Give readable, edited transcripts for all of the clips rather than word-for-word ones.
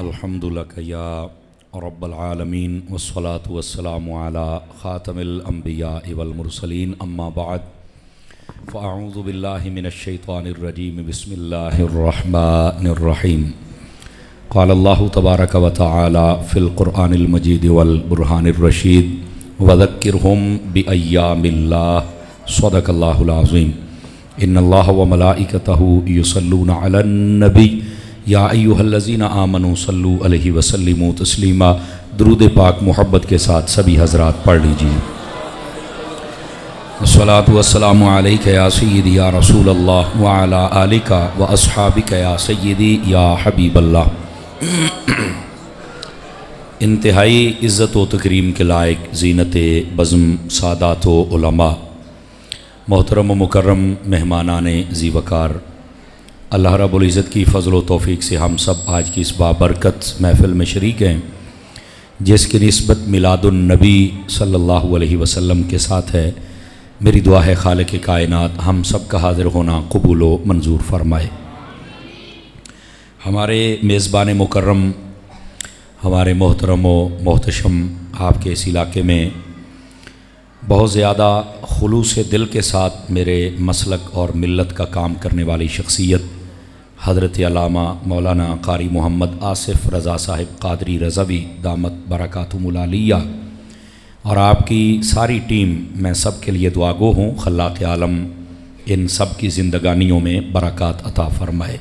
अल्हम्दुलिल्लाह या रब्बल आलमीन वस्सलातु वस्सलामु अला ख़ातमिल अंबिया वल मुरसलीन अम्मा बाद फ़अऊज़ु बिल्लाहि मिनश शैतानिर रजीम बिस्मिल्लाहिर रहमानिर रहीम क़ाल अल्लाहु तबारक व तआला फ़िल क़ुरआनिल मजीद वल बुरहानिर रशीद वज़क्किरहुम बिअय्यामिल्लाह सदक़ल्लाहुल अज़ीम इन्नल्लाह व मलाइकतहु युसल्लूना अलन नबी या अय्युहल्लज़ीना आमनू सल्लू अलैहि वसल्लिमू तस्लीमा। दुरूद पाक मोहब्बत के साथ सभी हज़रात पढ़ लीजिए। अस्सलातु वस्सलामु अलैका या सय्यदी या रसूल अल्लाह व अला आलिका व अस्हाबिका या सय्यदी या हबीब अल्लाह। इंतहाई इज़्ज़त व तकरीम के लायक ज़ीनत बज़्म सादात व उलमा, मोहतरम व मुकर्रम मेहमानाने ज़ीवकार, अल्लाह रब्बुल इज़्ज़त की फ़ज़ल व तौफ़ीक़ से हम सब आज की इस बाबरकत महफ़िल में शरीक हैं, जिसकी निस्बत मिलादुन नबी सल्लल्लाहु अलैहि वसल्लम के साथ है। मेरी दुआ है खालिक़ कायनात हम सब का हाज़िर होना कबूल व मंजूर फ़रमाए। हमारे मेज़बान मुकर्रम, हमारे मोहतरम व मोहतशम, आपके इस इलाके में बहुत ज़्यादा खुलूस दिल के साथ मेरे मसलक और मिल्लत का काम करने वाली शख्सियत हज़रत अल्लामा मौलाना कारी मोहम्मद आसिफ़ रज़ा साहिब क़ादरी रज़वी दामत बरकातुहुल आलिया और आपकी सारी टीम, मैं सब के लिए दुआगो हूँ। खल्लाक़ आलम इन सब की ज़िंदगानियों में बरक़ात अता फ़रमाए।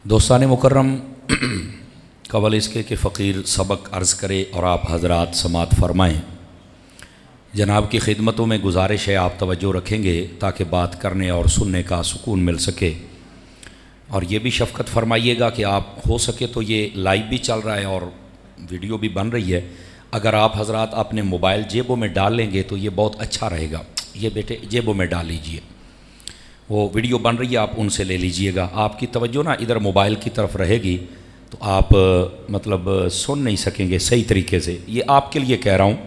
दोस्तान मुकर्रम, कबल इसके कि फ़कीर सबक अर्ज़ करे और आप हज़रात समात फ़रमाएँ। जनाब की खिदमतों में गुजारिश है आप तवज्जो रखेंगे ताकि बात करने और सुनने का सुकून मिल सके। और ये भी शफ़क़त फ़रमाइएगा कि आप हो सके तो ये लाइव भी चल रहा है और वीडियो भी बन रही है, अगर आप हज़रात अपने मोबाइल जेबों में डाल लेंगे तो ये बहुत अच्छा रहेगा। ये बेटे जेबों में डाल लीजिए, वो वीडियो बन रही है आप उनसे ले लीजिएगा। आपकी तवज्जो ना इधर मोबाइल की तरफ रहेगी तो आप मतलब सुन नहीं सकेंगे सही तरीके से। ये आपके लिए कह रहा हूँ।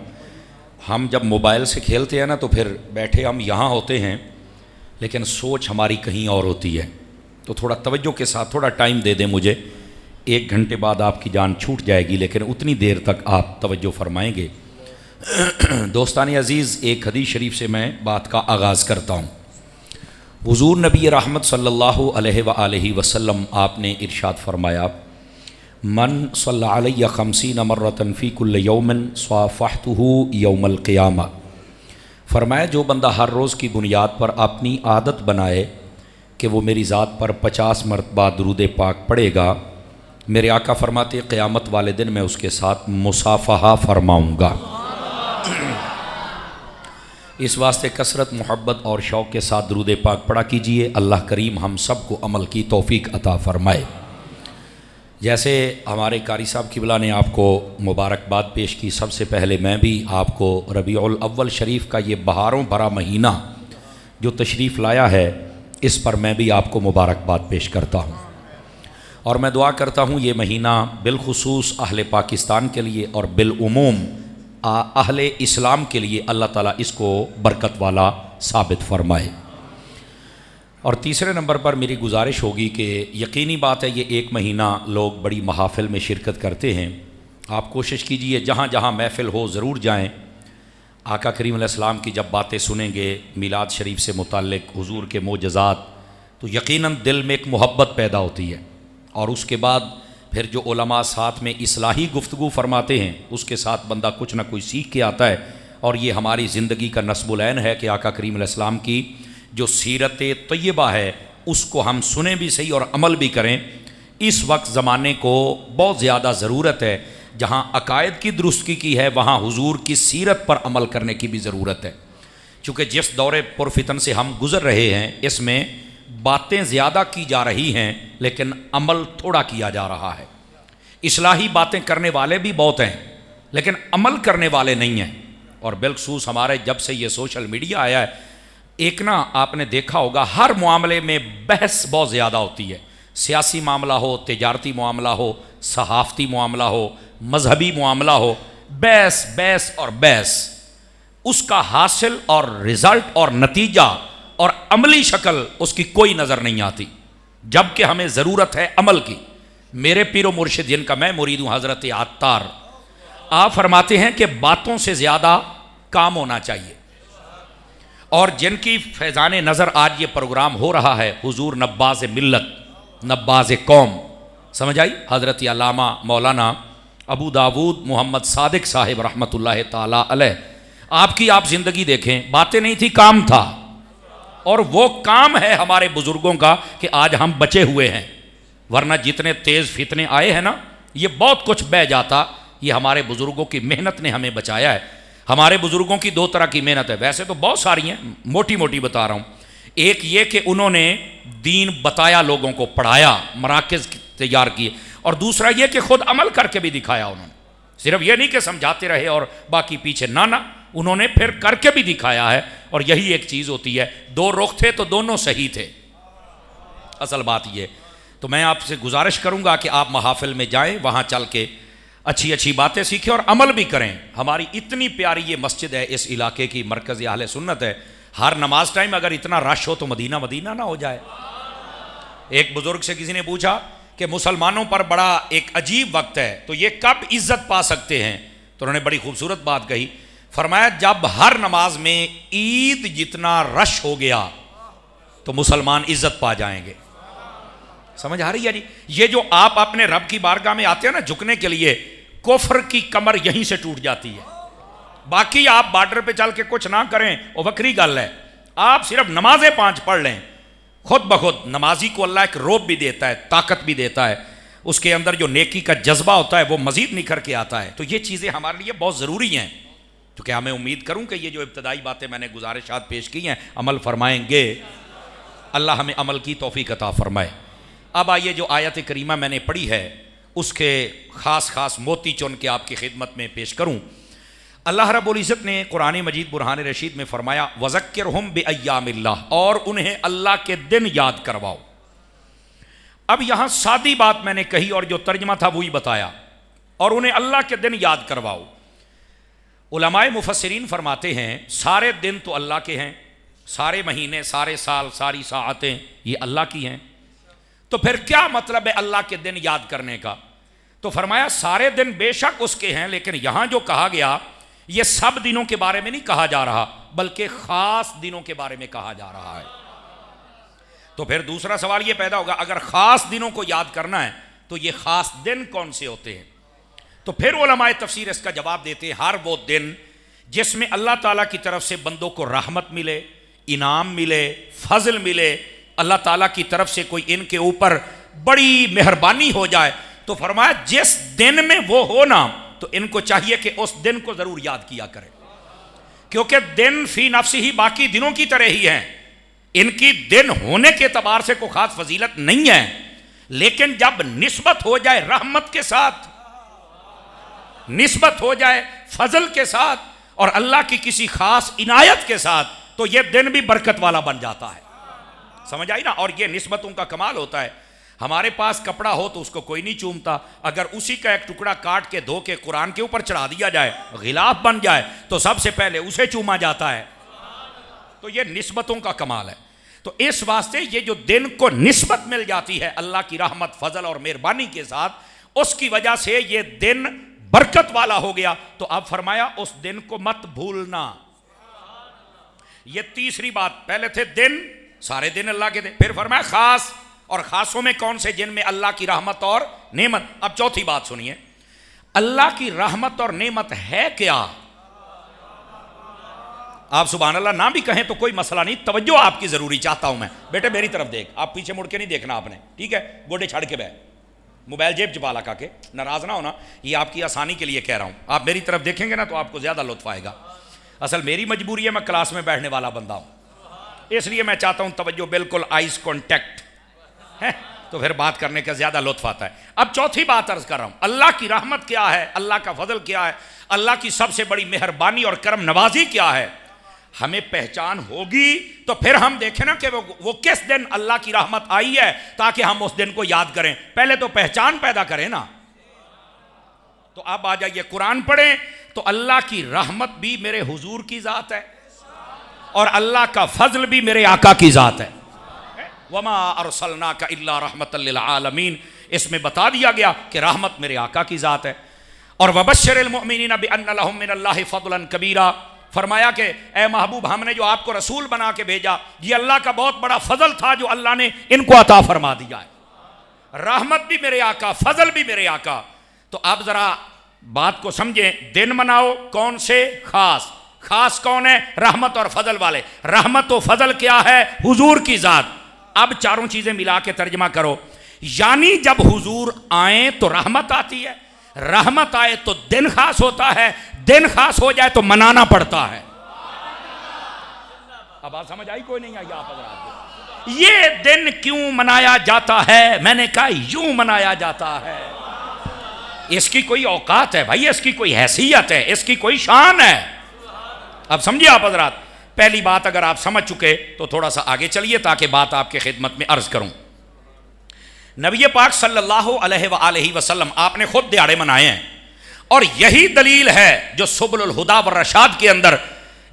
हम जब मोबाइल से खेलते हैं ना तो फिर बैठे हम यहाँ होते हैं लेकिन सोच हमारी कहीं और होती है। तो थोड़ा तवज्जो के साथ थोड़ा टाइम दे दें मुझे, 1 घंटे बाद आपकी जान छूट जाएगी लेकिन उतनी देर तक आप तवज्जो फरमाएंगे। दोस्तान अज़ीज़, एक हदीस शरीफ से मैं बात का आगाज़ करता हूँ। हुज़ूर नबी रहमत सल्लल्लाहु अलैहि वसल्लम आपने इरशाद फरमाया, मन सल्ला अलैया खमसीन मर्रतन फ़ी कुल्ल यौमिन स्वाफ़हतुहु यौमल क़ियामा। फरमाया जो बंदा हर रोज़ की बुनियाद पर अपनी आदत बनाए कि वो मेरी ज़ात पर 50 मरतबा दुरूद पाक पढ़ेगा, मेरे आका फरमाते क़यामत वाले दिन मैं उसके साथ मुसाफ़हा फरमाऊँगा। इस वास्ते कसरत, मोहब्बत और शौक़ के साथ दुरूद पाक पढ़ा कीजिए। अल्लाह करीम हम सब को अमल की तौफ़ीक अता फ़रमाए। जैसे हमारे कारी साहब क़िबला ने आपको मुबारकबाद पेश की, सबसे पहले मैं भी आपको रबीउल अव्वल शरीफ का ये बहारों भरा महीना जो तशरीफ़ लाया है, इस पर मैं भी आपको मुबारकबाद पेश करता हूँ। और मैं दुआ करता हूँ ये महीना बिलखुसूस अहले पाकिस्तान के लिए और बिलउमूम अहले इस्लाम के लिए अल्लाह ताला इसको बरकत वाला साबित फ़रमाए। और तीसरे नंबर पर मेरी गुजारिश होगी कि यकीनी बात है ये 1 महीना लोग बड़ी महाफ़िल में शिरकत करते हैं। आप कोशिश कीजिए जहाँ जहाँ महफ़िल हो ज़रूर जाएँ। आका करीम अलैहिस्सलाम की जब बातें सुनेंगे मिलाद शरीफ से मुताल्लिक़, हुज़ूर के मोजज़ात, तो यकीनन दिल में एक मोहब्बत पैदा होती है। और उसके बाद फिर जो उलमा साथ में इस्लाही गुफ्तगू फरमाते हैं उसके साथ बंदा कुछ ना कुछ सीख के आता है। और ये हमारी ज़िंदगी का नस्बुल ऐन है कि आका करीम अलैहिस्सलाम की जो सीरत तय्यबा है उसको हम सुने भी सही और अमल भी करें। इस वक्त ज़माने को बहुत ज़्यादा ज़रूरत है, जहाँ अकायद की दुरुस्ती की है वहाँ हुजूर की सीरत पर अमल करने की भी ज़रूरत है। चूँकि जिस दौरे पुरफितन से हम गुज़र रहे हैं इसमें बातें ज़्यादा की जा रही हैं लेकिन अमल थोड़ा किया जा रहा है। इस्लाही बातें करने वाले भी बहुत हैं लेकिन अमल करने वाले नहीं हैं। और बिलखुसूस हमारे जब से ये सोशल मीडिया आया है, एक ना आपने देखा होगा हर मामले में बहस बहुत ज़्यादा होती है। सियासी मामला हो, तिजारती मामला हो, सहाफ़ती मामला हो, मजहबी मामला हो, बहस बहस और बहस। उसका हासिल और रिज़ल्ट और नतीजा और अमली शक्ल उसकी कोई नज़र नहीं आती, जबकि हमें ज़रूरत है अमल की। मेरे पीरो मुर्शिद जिनका मैं मुरीद हूँ हज़रत अत्तार, आप फरमाते हैं कि बातों से ज़्यादा काम होना चाहिए। और जिनकी फैज़ान नज़र आज ये प्रोग्राम हो रहा है, हुजूर नब्बाज़ मिल्लत, नब्बाज़ कौम, समझ आई, हज़रत अल्लामा मौलाना अबू दाऊद मोहम्मद सादिक साहिब रहमतुल्लाह ताला अलैह, आपकी आप ज़िंदगी देखें, बातें नहीं थी, काम था। और वो काम है हमारे बुज़ुर्गों का कि आज हम बचे हुए हैं, वरना जितने तेज़ फितने आए हैं ना, ये बहुत कुछ बह जाता। ये हमारे बुज़ुर्गों की मेहनत ने हमें बचाया है। हमारे बुज़ुर्गों की दो तरह की मेहनत है, वैसे तो बहुत सारी हैं, मोटी मोटी बता रहा हूँ। एक ये कि उन्होंने दीन बताया, लोगों को पढ़ाया, मराकज़ तैयार किए, और दूसरा ये कि खुद अमल करके भी दिखाया उन्होंने। सिर्फ ये नहीं कि समझाते रहे और बाकी पीछे, ना ना, उन्होंने फिर करके भी दिखाया है। और यही एक चीज़ होती है, दो रुख थे तो दोनों सही थे, असल बात ये। तो मैं आपसे गुजारिश करूँगा कि आप महाफिल में जाएँ, वहाँ चल के अच्छी अच्छी बातें सीखें और अमल भी करें। हमारी इतनी प्यारी ये मस्जिद है, इस इलाके की मरकज़ अहले सुन्नत है। हर नमाज टाइम अगर इतना रश हो तो मदीना मदीना ना हो जाए। एक बुज़ुर्ग से किसी ने पूछा कि मुसलमानों पर बड़ा एक अजीब वक्त है, तो ये कब इज्जत पा सकते हैं? तो उन्होंने बड़ी खूबसूरत बात कही, फरमाया जब हर नमाज में ईद जितना रश हो गया तो मुसलमान इज्जत पा जाएंगे। समझ आ रही है जी? ये जो आप अपने रब की बारगाह में आते हैं ना झुकने के लिए, कुफ्र की कमर यहीं से टूट जाती है। बाकी आप बॉर्डर पे चल के कुछ ना करें, वो वक्री गल है। आप सिर्फ नमाजें 5 पढ़ लें, खुद ब खुद नमाजी को अल्लाह एक रोब भी देता है, ताकत भी देता है, उसके अंदर जो नेकी का जज्बा होता है वो मजीद निखर के आता है। तो ये चीज़ें हमारे लिए बहुत ज़रूरी हैं। तो क्या मैं उम्मीद करूं कि ये जो इब्तदाई बातें मैंने गुजारिशात पेश की हैं, अमल फरमाएंगे। अल्लाह हमें अमल की तौफीक अता फरमाए। अब आइए, जो आयत करीमा मैंने पढ़ी है उसके ख़ास ख़ास मोती चुन के आपकी खिदमत में पेश करूं। अल्लाह रब्बुल इज़्ज़त ने कुरान मजीद बुरहान रशीद में फरमाया, वज़क्किरहुम बिअय्यामिल्लाह, और उन्हें अल्लाह के दिन याद करवाओ। अब यहाँ सादी बात मैंने कही और जो तर्जमा था वही बताया, और उन्हें अल्लाह के दिन याद करवाओ। उलमाए मुफस्सिरीन फरमाते हैं सारे दिन तो अल्लाह के हैं, सारे महीने, सारे साल, सारी साअतें ये अल्लाह की हैं। तो फिर क्या मतलब है अल्लाह के दिन याद करने का? तो फरमाया सारे दिन बेशक उसके हैं, लेकिन यहां जो कहा गया ये सब दिनों के बारे में नहीं कहा जा रहा, बल्कि खास दिनों के बारे में कहा जा रहा है। तो फिर दूसरा सवाल ये पैदा होगा, अगर खास दिनों को याद करना है तो ये खास दिन कौन से होते हैं? तो फिर उलमाए तफसीर इसका जवाब देते हैं, हर वो दिन जिसमें अल्लाह ताला की तरफ से बंदों को रहमत मिले, इनाम मिले, फजल मिले, अल्लाह ताला की तरफ से कोई इनके ऊपर बड़ी मेहरबानी हो जाए। तो फरमाया जिस दिन में वो हो ना, तो इनको चाहिए कि उस दिन को जरूर याद किया करें, क्योंकि दिन फी नफ्सी ही बाकी दिनों की तरह ही हैं। इनकी दिन होने के एतबार से कोई खास फजीलत नहीं है, लेकिन जब निस्बत हो जाए रहमत के साथ, निस्बत हो जाए फजल के साथ और अल्लाह की किसी खास इनायत के साथ, तो यह दिन भी बरकत वाला बन जाता है। समझ आई ना? और ये निस्बतों का कमाल होता है। हमारे पास कपड़ा हो तो उसको कोई नहीं चूमता, अगर उसी का एक टुकड़ा काट के धो के कुरान के ऊपर चढ़ा दिया जाए, गिलाफ बन जाए, तो सबसे पहले उसे चूमा जाता है। तो ये निस्बतों का कमाल है। तो इस वास्ते ये जो दिन को निस्बत मिल जाती है अल्लाह की रहमत, फजल और मेहरबानी के साथ, उसकी वजह से ये दिन बरकत वाला हो गया। तो अब फरमाया उस दिन को मत भूलना। ये तीसरी बात, पहले थे दिन, सारे दिन अल्लाह के थे, फिर फरमाया खास, और खासों में कौन से? जिनमें अल्लाह की रहमत और नेमत। अब चौथी बात सुनिए, अल्लाह की रहमत और नेमत है क्या? आप सुभान अल्लाह ना भी कहें तो कोई मसला नहीं, तवज्जो आपकी जरूरी चाहता हूं मैं। बेटे मेरी तरफ देख, आप पीछे मुड़ के नहीं देखना आपने, ठीक है? गोडे छड़ के बैठ, मोबाइल जेब चुपा ला के, नाराज ना होना, ये आपकी आसानी के लिए कह रहा हूं। आप मेरी तरफ देखेंगे ना तो आपको ज्यादा लुत्फ आएगा। असल मेरी मजबूरी है, मैं क्लास में बैठने वाला बंदा हूं, इसलिए मैं चाहता हूं तवज्जो, बिल्कुल आइज कॉन्टैक्ट है, तो फिर बात करने का ज्यादा लुत्फ आता है। अब चौथी बात अर्ज कर रहा हूं, अल्लाह की रहमत क्या है, अल्लाह का फजल क्या है, अल्लाह की सबसे बड़ी मेहरबानी और करम नवाजी क्या है, हमें पहचान होगी तो फिर हम देखें ना कि वो किस दिन अल्लाह की रहमत आई है, ताकि हम उस दिन को याद करें। पहले तो पहचान पैदा करें ना। तो अब आ जाइए, कुरान पढ़ें तो अल्लाह की रहमत भी मेरे हुजूर की जात है और अल्लाह का फजल भी मेरे आका की जात है। वमा अरसलनाका इल्ला रहमतल लिल आलमीन, इसमें बता दिया गया कि रहमत मेरे आका की ज़ात है। और वबश्शिरिल मुमिनीना बिअन्ना लहुम मिनल्लाहि फज़लन कबीरा, फरमाया कि ए महबूब, हमने जो आपको रसूल बना के भेजा ये अल्लाह का बहुत बड़ा फजल था जो अल्लाह ने इनको अता फरमा दिया है। रहमत भी मेरे आका, फजल भी मेरे आका। तो आप जरा बात को समझें, दिन मनाओ कौन से? खास। खास कौन है? रहमत और फजल वाले। रहमत और फजल क्या है? हुजूर की जात। अब चारों चीजें मिला के तर्जमा करो, यानी जब हुजूर आए तो रहमत आती है, रहमत आए तो दिन खास होता है, दिन खास हो जाए तो मनाना पड़ता है। अब बात समझ आई? कोई नहीं आई आप हज़रात? ये दिन क्यों मनाया जाता है? मैंने कहा यूं मनाया जाता है। इसकी कोई औकात है भाई, इसकी कोई हैसियत है, इसकी कोई शान है। अब समझिए आप हज़रात, पहली बात अगर आप समझ चुके तो थोड़ा सा आगे चलिए ताकि बात आपके खिदमत में अर्ज करूं। नबी पाक सल्लल्लाहु अलैहि वसल्लम आपने खुद दिहाड़े मनाए हैं और यही दलील है जो सुबुलुल हुदा व रशाद के अंदर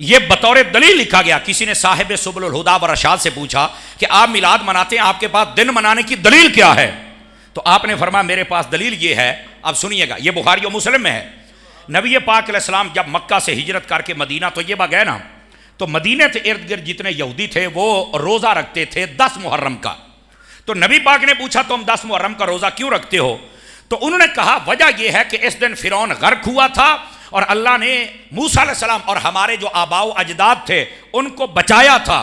ये बतौर दलील लिखा गया। किसी ने साहिब सुबुलुल हुदा व रशाद से पूछा कि आप मिलाद मनाते हैं, आपके पास दिन मनाने की दलील क्या है? तो आपने फरमाया मेरे पास दलील ये है। अब सुनिएगा, ये बुखारी और मुस्लिम में है। नबी पाक अलैहिस्सलाम जब मक्का से हिजरत करके मदीना तो ये गए ना, तो मदीने के इर्द गिर्द जितने यहूदी थे वो रोज़ा रखते थे 10 मुहर्रम का। तो नबी पाक ने पूछा तुम 10 मुहर्रम का रोज़ा क्यों रखते हो? तो उन्होंने कहा वजह यह है कि इस दिन फिरौन गर्क हुआ था और अल्लाह ने मूसा अलैहिस्सलाम और हमारे जो आबाओ अजदाद थे उनको बचाया था।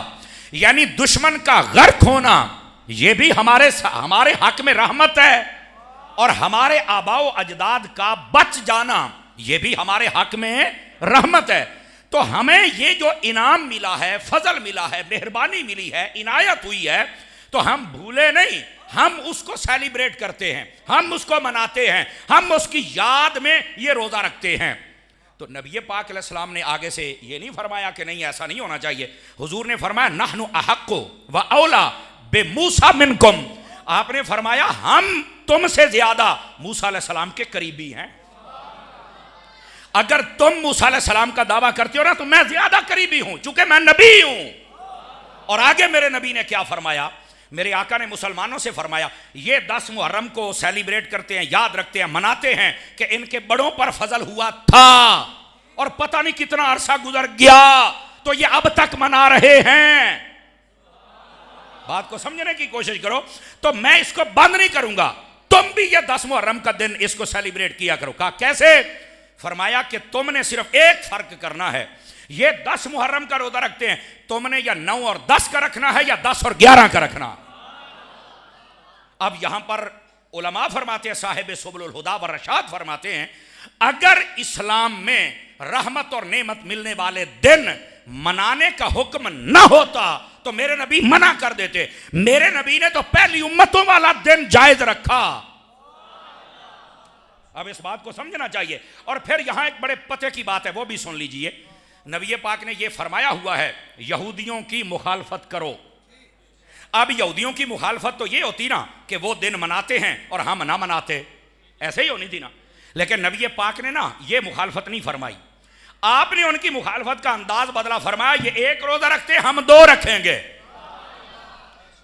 यानी दुश्मन का गर्क होना ये भी हमारे हक में रहमत है और हमारे आबाओ अजदाद का बच जाना ये भी हमारे हक में रहमत है। तो हमें ये जो इनाम मिला है, फजल मिला है, मेहरबानी मिली है, इनायत हुई है, तो हम भूले नहीं, हम उसको सेलिब्रेट करते हैं, हम उसको मनाते हैं, हम उसकी याद में ये रोज़ा रखते हैं। तो नबी पाक अलैहिस्सलाम ने आगे से ये नहीं फरमाया कि नहीं ऐसा नहीं होना चाहिए। हुजूर ने फरमाया नहनु अहक्कु व औला बे मूसा मिनकुम। आपने फरमाया हम तुमसे ज्यादा मूसा अलैहिस्सलाम के करीबी हैं। अगर तुम मूसा अलैहिस्सलाम का दावा करते हो ना तो मैं ज्यादा करीबी हूं, चूंकि मैं नबी हूं। और आगे मेरे नबी ने क्या फरमाया? मेरे आका ने मुसलमानों से फरमाया ये 10 मुहर्रम को सेलिब्रेट करते हैं, याद रखते हैं, मनाते हैं कि इनके बड़ों पर फजल हुआ था और पता नहीं कितना अरसा गुजर गया तो ये अब तक मना रहे हैं। बात को समझने की कोशिश करो। तो मैं इसको बंद नहीं करूंगा, तुम भी ये 10 मुहर्रम का दिन इसको सेलिब्रेट किया करो। कहा कैसे? फरमाया कि तुमने सिर्फ एक फर्क करना है, ये 10 मुहर्रम का रोजा रखते हैं, तुमने या 9 और 10 का रखना है या 10 और 11 का रखना। अब यहां पर उलमा फरमाते हैं, साहिब सुबुलुल हुदा व रशाद फरमाते हैं अगर इस्लाम में रहमत और नेमत मिलने वाले दिन मनाने का हुक्म न होता तो मेरे नबी मना कर देते। मेरे नबी ने तो पहली उम्मतों वाला दिन जायज रखा। अब इस बात को समझना चाहिए। और फिर यहां एक बड़े पते की बात है, वो भी सुन लीजिए। नबी पाक ने यह फरमाया हुआ है यहूदियों की मुखालफत करो। अब यहूदियों की मुखालफत तो ये होती ना कि वो दिन मनाते हैं और हम ना मनाते, ऐसे ही होनी थी ना। लेकिन नबी पाक ने ना ये मुखालफत नहीं फरमाई, आपने उनकी मुखालफत का अंदाज बदला। फरमाया ये एक रोजा रखते हम 2 रखेंगे।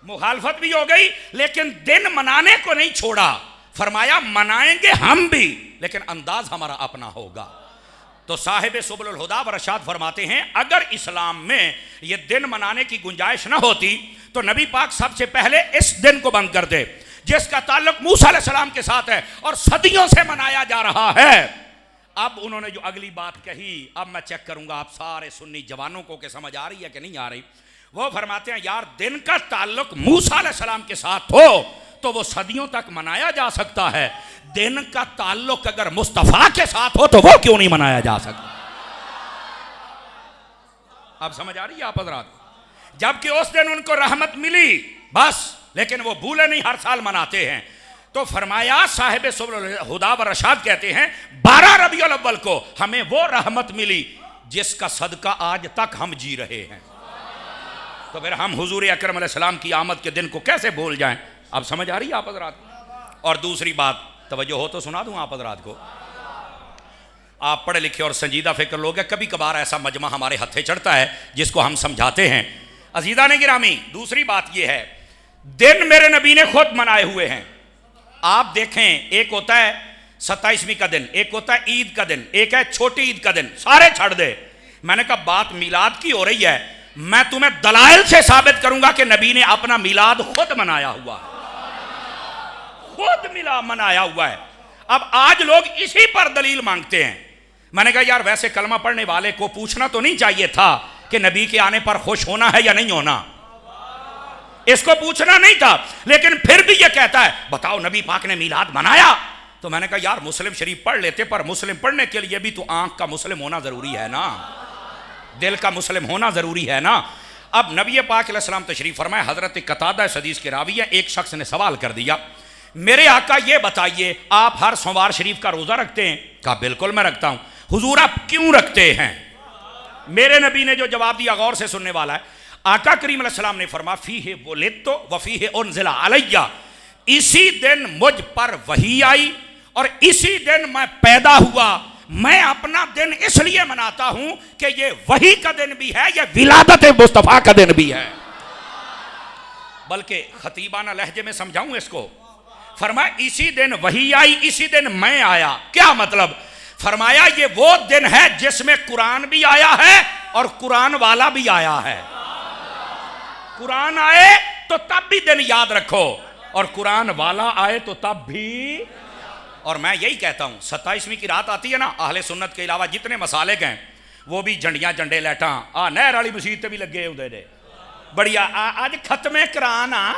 मुखालफत भी हो गई लेकिन दिन मनाने को नहीं छोड़ा। फरमाया मनाएंगे हम भी लेकिन अंदाज हमारा अपना होगा। तो साहिब सुबुलुल हुदा व रशाद फरमाते हैं अगर इस्लाम में ये दिन मनाने की गुंजाइश ना होती तो नबी पाक सबसे पहले इस दिन को बंद कर दे जिसका ताल्लुक मूसा अलैहिस्सलाम के साथ है और सदियों से मनाया जा रहा है। अब उन्होंने जो अगली बात कही, अब मैं चेक करूंगा आप सारे सुन्नी जवानों को कि समझ आ रही है कि नहीं आ रही। वो फरमाते हैं यार दिन का ताल्लुक मूसा अलैहिस्सलाम के साथ हो तो वो सदियों तक मनाया जा सकता है, दिन का ताल्लुक अगर मुस्तफा के साथ हो तो वो क्यों नहीं मनाया जा सकता? अब समझ आ रही है आप हज़रात? जबकि उस दिन उनको रहमत मिली बस, लेकिन वो भूले नहीं, हर साल मनाते हैं। तो फरमाया साहिब सुबुलुल हुदा व रशाद कहते हैं 12 रबीउल अव्वल को हमें वो रहमत मिली जिसका सदका आज तक हम जी रहे हैं। तो फिर हम हुजूर अकरम अलैहिस्सलाम की आमद के दिन को कैसे भूल जाएं? अब समझ आ रही है आप हज़रात? और दूसरी बात, तवज्जो हो तो सुना दूं आप हज़रात को। आप पढ़े लिखे और संजीदा फिक्र लोग हैं, कभी कभार ऐसा मजमा हमारे हथे चढ़ता है जिसको हम समझाते हैं। अजीज़ान गिरामी, दूसरी बात यह है दिन मेरे नबी ने खुद मनाए हुए हैं। आप देखें, एक होता है 27वीं का दिन, एक होता है ईद का दिन, एक है छोटी ईद का दिन, सारे छड़ दे। मैंने कहा बात मिलाद की हो रही है, मैं तुम्हें दलाइल से साबित करूंगा कि नबी ने अपना मिलाद खुद मनाया हुआ है, खुद मनाया हुआ है। अब आज लोग इसी पर दलील मांगते हैं। मैंने कहा यार वैसे कलमा पढ़ने वाले को पूछना तो नहीं चाहिए था कि नबी के आने पर खुश होना है या नहीं होना, इसको पूछना नहीं था, लेकिन फिर भी ये कहता है बताओ नबी पाक ने मिलाद मनाया। तो मैंने कहा यार मुस्लिम शरीफ पढ़ लेते, पर मुस्लिम पढ़ने के लिए भी तो आंख का मुस्लिम होना जरूरी है ना, दिल का मुस्लिम होना जरूरी है ना। अब नबी पाक अलैहिस्सलाम तशरीफ फरमाए, हजरत कतादा इस हदीस के रावी है, एक शख्स ने सवाल कर दिया, मेरे आका ये बताइए आप हर सोमवार शरीफ का रोजा रखते हैं? कहा बिल्कुल मैं रखता हूं। हुजूर आप क्यों रखते हैं? मेरे नबी ने जो जवाब दिया गौर से सुनने वाला है। आका करीम अलैहिस्सलाम ने फरमाया फीहे वुलिदतु व फीहे उनज़िला अलैया, इसी दिन मुझ पर वही आई और इसी दिन मैं पैदा हुआ। मैं अपना दिन इसलिए मनाता हूं कि ये वही का दिन भी है, ये विलादत मुस्तफा का दिन भी है। बल्कि खतीबाना लहजे में समझाऊं इसको, फरमाया इसी दिन वही आई, इसी दिन मैं आया। क्या मतलब? फरमाया ये वो दिन है जिसमें कुरान भी आया है और कुरान वाला भी आया है। कुरान आए तो तब भी दिन याद रखो और कुरान वाला आए तो तब भी। और मैं यही कहता हूं 27वीं की रात आती है ना, अहले सुन्नत के अलावा जितने मसाले गए वो भी झंडियां झंडे लैटा आ नहर वाली मसीत भी लगे होते ने बढ़िया। आज खत्मे कुरान आ,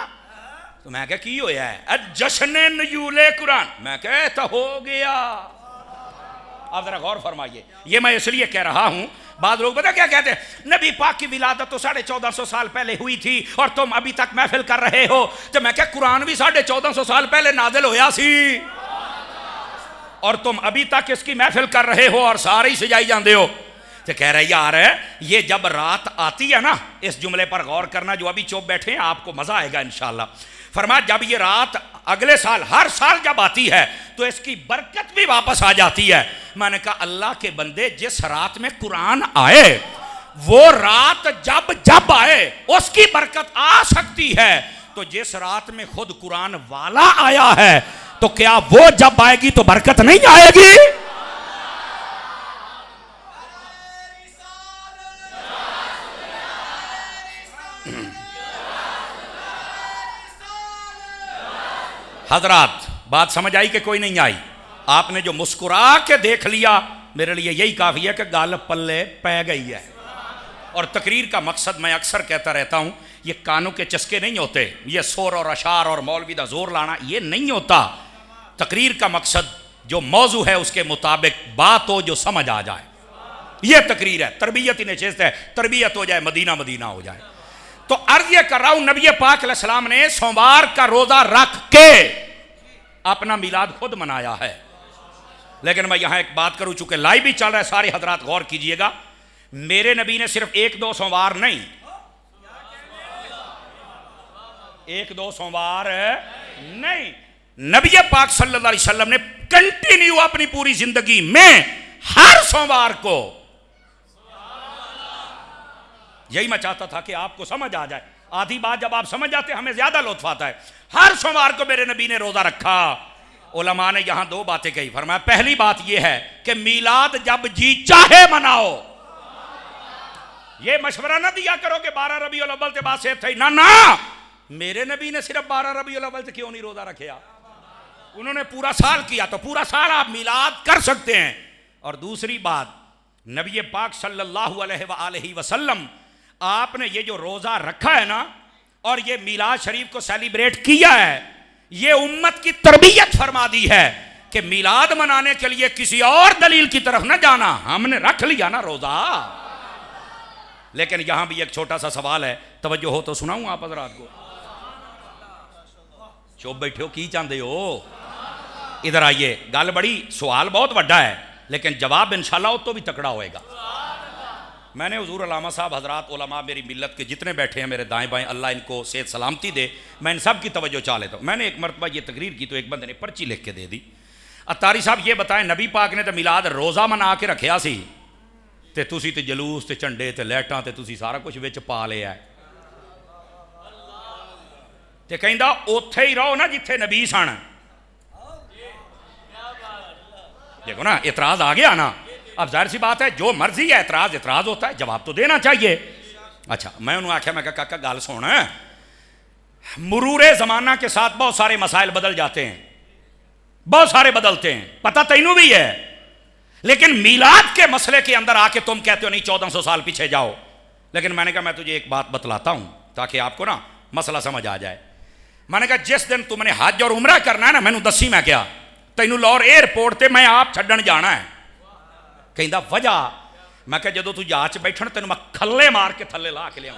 तो मैं क्या की होया है जश्न नजूले कुरान, मैं क्या तो हो गया। आप जरा गौर फरमाइए, ये मैं इसलिए कह रहा हूं, बाद लोग पता क्या कहते हैं, नबी पाक की विलादत तो 1450 साल पहले हुई थी और तुम अभी तक महफिल कर रहे हो। तो मैं क्या कुरान भी 1450 साल पहले नाजिल होया सी और तुम अभी तक इसकी महफिल कर रहे हो और सारे ही सजाई जाते हो। तो कह रहे यार ये जब रात आती है ना, इस जुमले पर गौर करना, जो अभी चुप बैठे हैं आपको मजा आएगा इंशाल्लाह। फरमाया जब ये रात अगले साल, हर साल जब आती है तो इसकी बरकत भी वापस आ जाती है। मैंने कहा अल्लाह के बंदे, जिस रात में कुरान आए वो रात जब जब आए उसकी बरकत आ सकती है, तो जिस रात में खुद कुरान वाला आया है तो क्या वो जब आएगी तो बरकत नहीं आएगी? हजरात बात समझ आई कि कोई नहीं आई? आपने जो मुस्कुरा के देख लिया मेरे लिए यही काफी है कि गाल पल्ले पै गई है। और तकरीर का मकसद मैं अक्सर कहता रहता हूं, ये कानों के चस्के नहीं होते, ये शोर और अशार और मौलवी दा जोर लाना ये नहीं होता। तकरीर का मकसद जो मौजू है उसके मुताबिक बात हो जो समझ आ जाए, ये तकरीर है। तरबियत ही नशिस्त है, तरबियत हो जाए, मदीना मदीना हो जाए। तो अर्ज ये कर रहा हूं, नबी पाक अलैहिस्सलाम ने सोमवार का रोजा रख के अपना मिलाद खुद मनाया है। लेकिन मैं यहां एक बात करूं, चूंकि लाइव भी चल रहा है, सारे हजरात गौर कीजिएगा, मेरे नबी ने सिर्फ 1-2 सोमवार नहीं, 1-2 सोमवार नहीं, नबी पाक सल्लल्लाहु अलैहि वसल्लम ने कंटिन्यू अपनी पूरी जिंदगी में हर सोमवार को, यही मैं चाहता था कि आपको समझ आ जाए। आधी बात जब आप समझ जाते हमें ज्यादा लुत्फ आता है। हर सोमवार को मेरे नबी ने रोजा रखा। उलमा ने यहां 2 बातें कही। फरमाया पहली बात यह है कि मिलाद जब जी चाहे मनाओ। ये मशवरा ना दिया करो कि 12 रबीउल अव्वल के बाद से थे ना, ना, मेरे नबी ने सिर्फ 12 रबीउल अव्वल से क्यों नहीं रोजा रखे? उन्होंने पूरा साल किया, तो पूरा साल आप मिलाद कर सकते हैं। और दूसरी बात, नबी पाक सल्लल्लाहु अलैहि वसल्लम आपने ये जो रोजा रखा है ना और ये मिलाद शरीफ को सेलिब्रेट किया है, ये उम्मत की तरबियत फरमा दी है कि मिलाद मनाने के लिए किसी और दलील की तरफ ना जाना, हमने रख लिया ना रोजा। लेकिन यहां भी एक छोटा सा सवाल है, तवज्जो हो तो सुनाऊं आप हजरात को? चुप बैठे हो, की चाहते हो? इधर आइए, गल बड़ी, सवाल बहुत बड़ा है लेकिन जवाब इंशाल्लाह तो भी तकड़ा होएगा। मैंने हुजूर अल्लामा साहब, हजरात, उलमा, मेरी मिल्लत के जितने बैठे हैं मेरे दाएं बाएं, अल्लाह इनको सेहत सलामती दे, मैं इन सब की तवज्जो चाह लेता हूँ। मैंने एक मरतबा ये तकरीर की तो एक बंदे ने पर्ची लिख के दे दी, अतारी साहब ये बताएं नबी पाक ने तो मिलाद रोज़ा मना के रखिया सी ते तुसी ते जलूस ते झंडे ते लाइटां ते तुसी सारा कुछ विच पा लिया ते कहंदा उत्थे ही रहो ना जिथे नबी सन। देखो ना, एतराज आ गया ना। अब जाहिर सी बात है, जो मर्जी है एतराज एतराज होता है, जवाब तो देना चाहिए। अच्छा, मैं उन्होंने आख्या, मैं काका गल सुन, मुरूरे जमाना के साथ बहुत सारे मसाइल बदल जाते हैं, बहुत सारे बदलते हैं, पता तैनू भी है। लेकिन मीलाद के मसले के अंदर आके तुम कहते हो नहीं 1400 साल पीछे जाओ। लेकिन मैंने कहा मैं तुझे एक बात बतलाता हूं ताकि आपको ना मसला समझ आ जाए। मैंने कहा जिस दिन तुमने हज और उमरा करना है ना, मैनू दसी मैं क्या तैनू लाहौर एयरपोर्ट ते मैं आप छड्डन जाना है। कहता वजह? मैं कहा जो तू जहाज बैठन तेन मैं खल्ले मार के थले ला के लिया।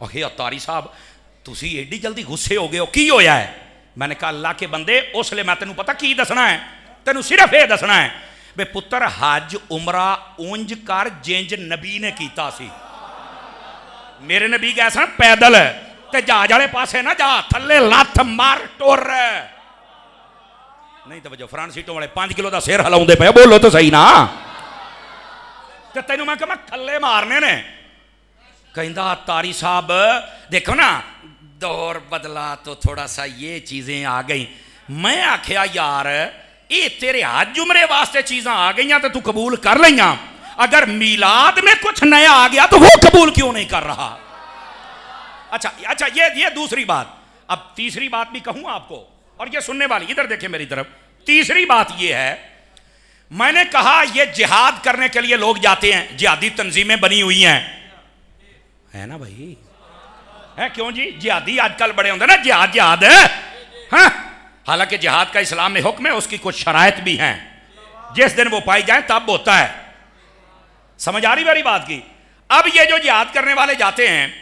हे अतारी साहब तुसी एडी जल्दी गुस्से हो गए हो, की होया है? मैंने कहा अल्लाह के बंदे, उसले मैं तेन पता की दसना है, तेन सिर्फ ये दसना है वे पुत्र हज उमरा उंज कर जिंज नबी ने कीता सी। मेरे नबी गए सन पैदल, ते जहाज वाले पासे ना जा, थले लथ मार टुर। नहीं तो वजो फ्रंट सीटों वाले 5 किलो का सिर हिलाउंदे पे, बोलो तो सही ना। ते तेनू मैं कहा थले मारने ने। कहता तारी साहब देखो ना, दौर बदला तो थोड़ा सा ये चीजें आ गई। मैं आख्या यार ये तेरे हज उमरे वास्ते चीज़ां आ गई तो तू कबूल कर लिया, अगर मीलाद में कुछ नया आ गया तो वो कबूल क्यों नहीं कर रहा? अच्छा ये दूसरी बात। अब तीसरी बात भी कहूं आपको, और ये सुनने वाली इधर देखे मेरी तरफ। तीसरी बात ये है, मैंने कहा ये जिहाद करने के लिए लोग जाते हैं, जिहादी तंजीमें बनी हुई हैं, है ना भाई? है क्यों जी? जिहादी आजकल बड़े होंगे ना, जिहाद जिहाद है। हाँ? हालांकि जिहाद का इस्लाम में हुक्म है, उसकी कुछ शराइत भी हैं, जिस दिन वो पाई जाए तब होता है। समझ आ रही मेरी बात की? अब ये जो जिहाद करने वाले जाते हैं,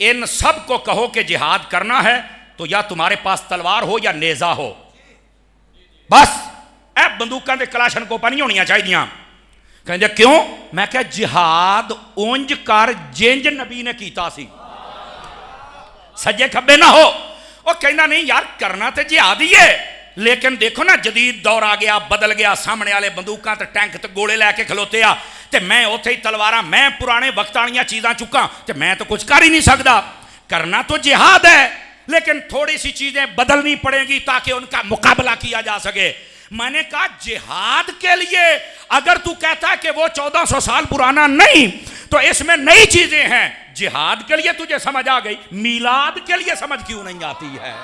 इन सब को कहो कि जिहाद करना है तो या तुम्हारे पास तलवार हो या नेजा हो, बस। ए बंदूकों के कलाशन कोपा नहीं होनी चाहिए। कहते क्यों? मैं क्या जिहाद उंज कर जिंज नबी ने कीता सी, सज्जे खब्बे ना हो। और कहना नहीं यार करना तो जिहाद ही है, लेकिन देखो ना जदीद दौर आ गया, बदल गया, सामने वाले बंदूकों ते टैंक ते गोले लैके खलोते आ, ते मैं उत्थे ही तलवारा, मैं पुराने वक्त वाली चीज़ां चुका, ते मैं तो कुछ कर ही नहीं सकता। करना तो जिहाद है, लेकिन थोड़ी सी चीज़ें बदलनी पड़ेगी ताकि उनका मुकाबला किया जा सके। मैंने कहा जिहाद के लिए अगर तू कहता है कि वो 1400 साल पुराना नहीं, तो इसमें नई चीजें हैं। जिहाद के लिए तुझे समझ आ गई, मीलाद के लिए समझ क्यों नहीं आती है?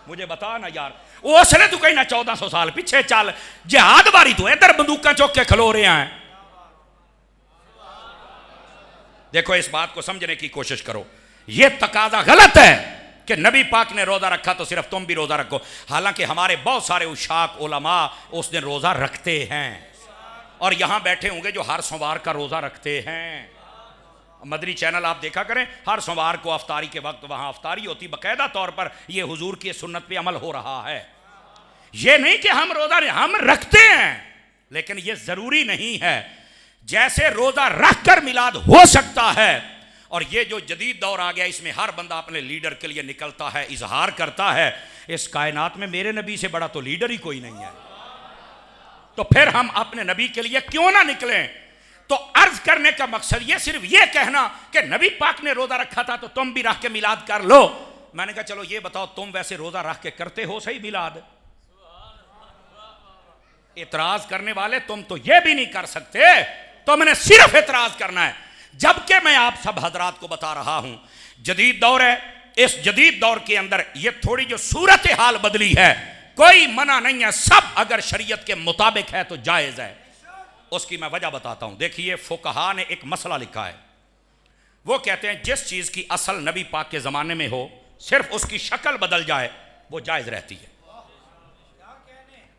मुझे बता ना यार। उसने तू कहीं ना 1400 साल पीछे चल, जिहाद बारी तू इधर बंदूकें चौक के खलो रहे हैं। देखो इस बात को समझने की कोशिश करो, यह तकाजा गलत है कि नबी पाक ने रोजा रखा तो सिर्फ तुम भी रोजा रखो। हालांकि हमारे बहुत सारे उशाक उलमा उस दिन रोजा रखते हैं, और यहां बैठे होंगे जो हर सोमवार का रोजा रखते हैं। मदनी चैनल आप देखा करें, हर सोमवार को अफ्तारी के वक्त वहां अफ्तारी होती, बाकायदा तौर पर यह हुजूर की सुन्नत पे अमल हो रहा है। यह नहीं कि हम रोजा नहीं, हम रखते हैं, लेकिन यह जरूरी नहीं है। जैसे रोजा रख कर मिलाद हो सकता है, और ये जो जदीद दौर आ गया इसमें हर बंदा अपने लीडर के लिए निकलता है, इजहार करता है। इस कायनात में मेरे नबी से बड़ा तो लीडर ही कोई नहीं है, तो फिर हम अपने नबी के लिए क्यों ना निकलें? तो अर्ज करने का मकसद ये सिर्फ ये कहना कि नबी पाक ने रोजा रखा था तो तुम भी रख के मिलाद कर लो। मैंने कहा चलो ये बताओ तुम वैसे रोजा रख के करते हो सही मिलाद? इतराज करने वाले तुम तो ये भी नहीं कर सकते, तो मैंने सिर्फ इतराज करना है। जबकि मैं आप सब हजरात को बता रहा हूं जदीद दौर है, इस जदीद दौर के अंदर ये थोड़ी जो सूरत हाल बदली है, कोई मना नहीं है, सब अगर शरीयत के मुताबिक है तो जायज है। उसकी मैं वजह बताता हूं। देखिए फुकहा ने एक मसला लिखा है, वो कहते हैं जिस चीज की असल नबी पाक के जमाने में हो, सिर्फ उसकी शक्ल बदल जाए वो जायज रहती है।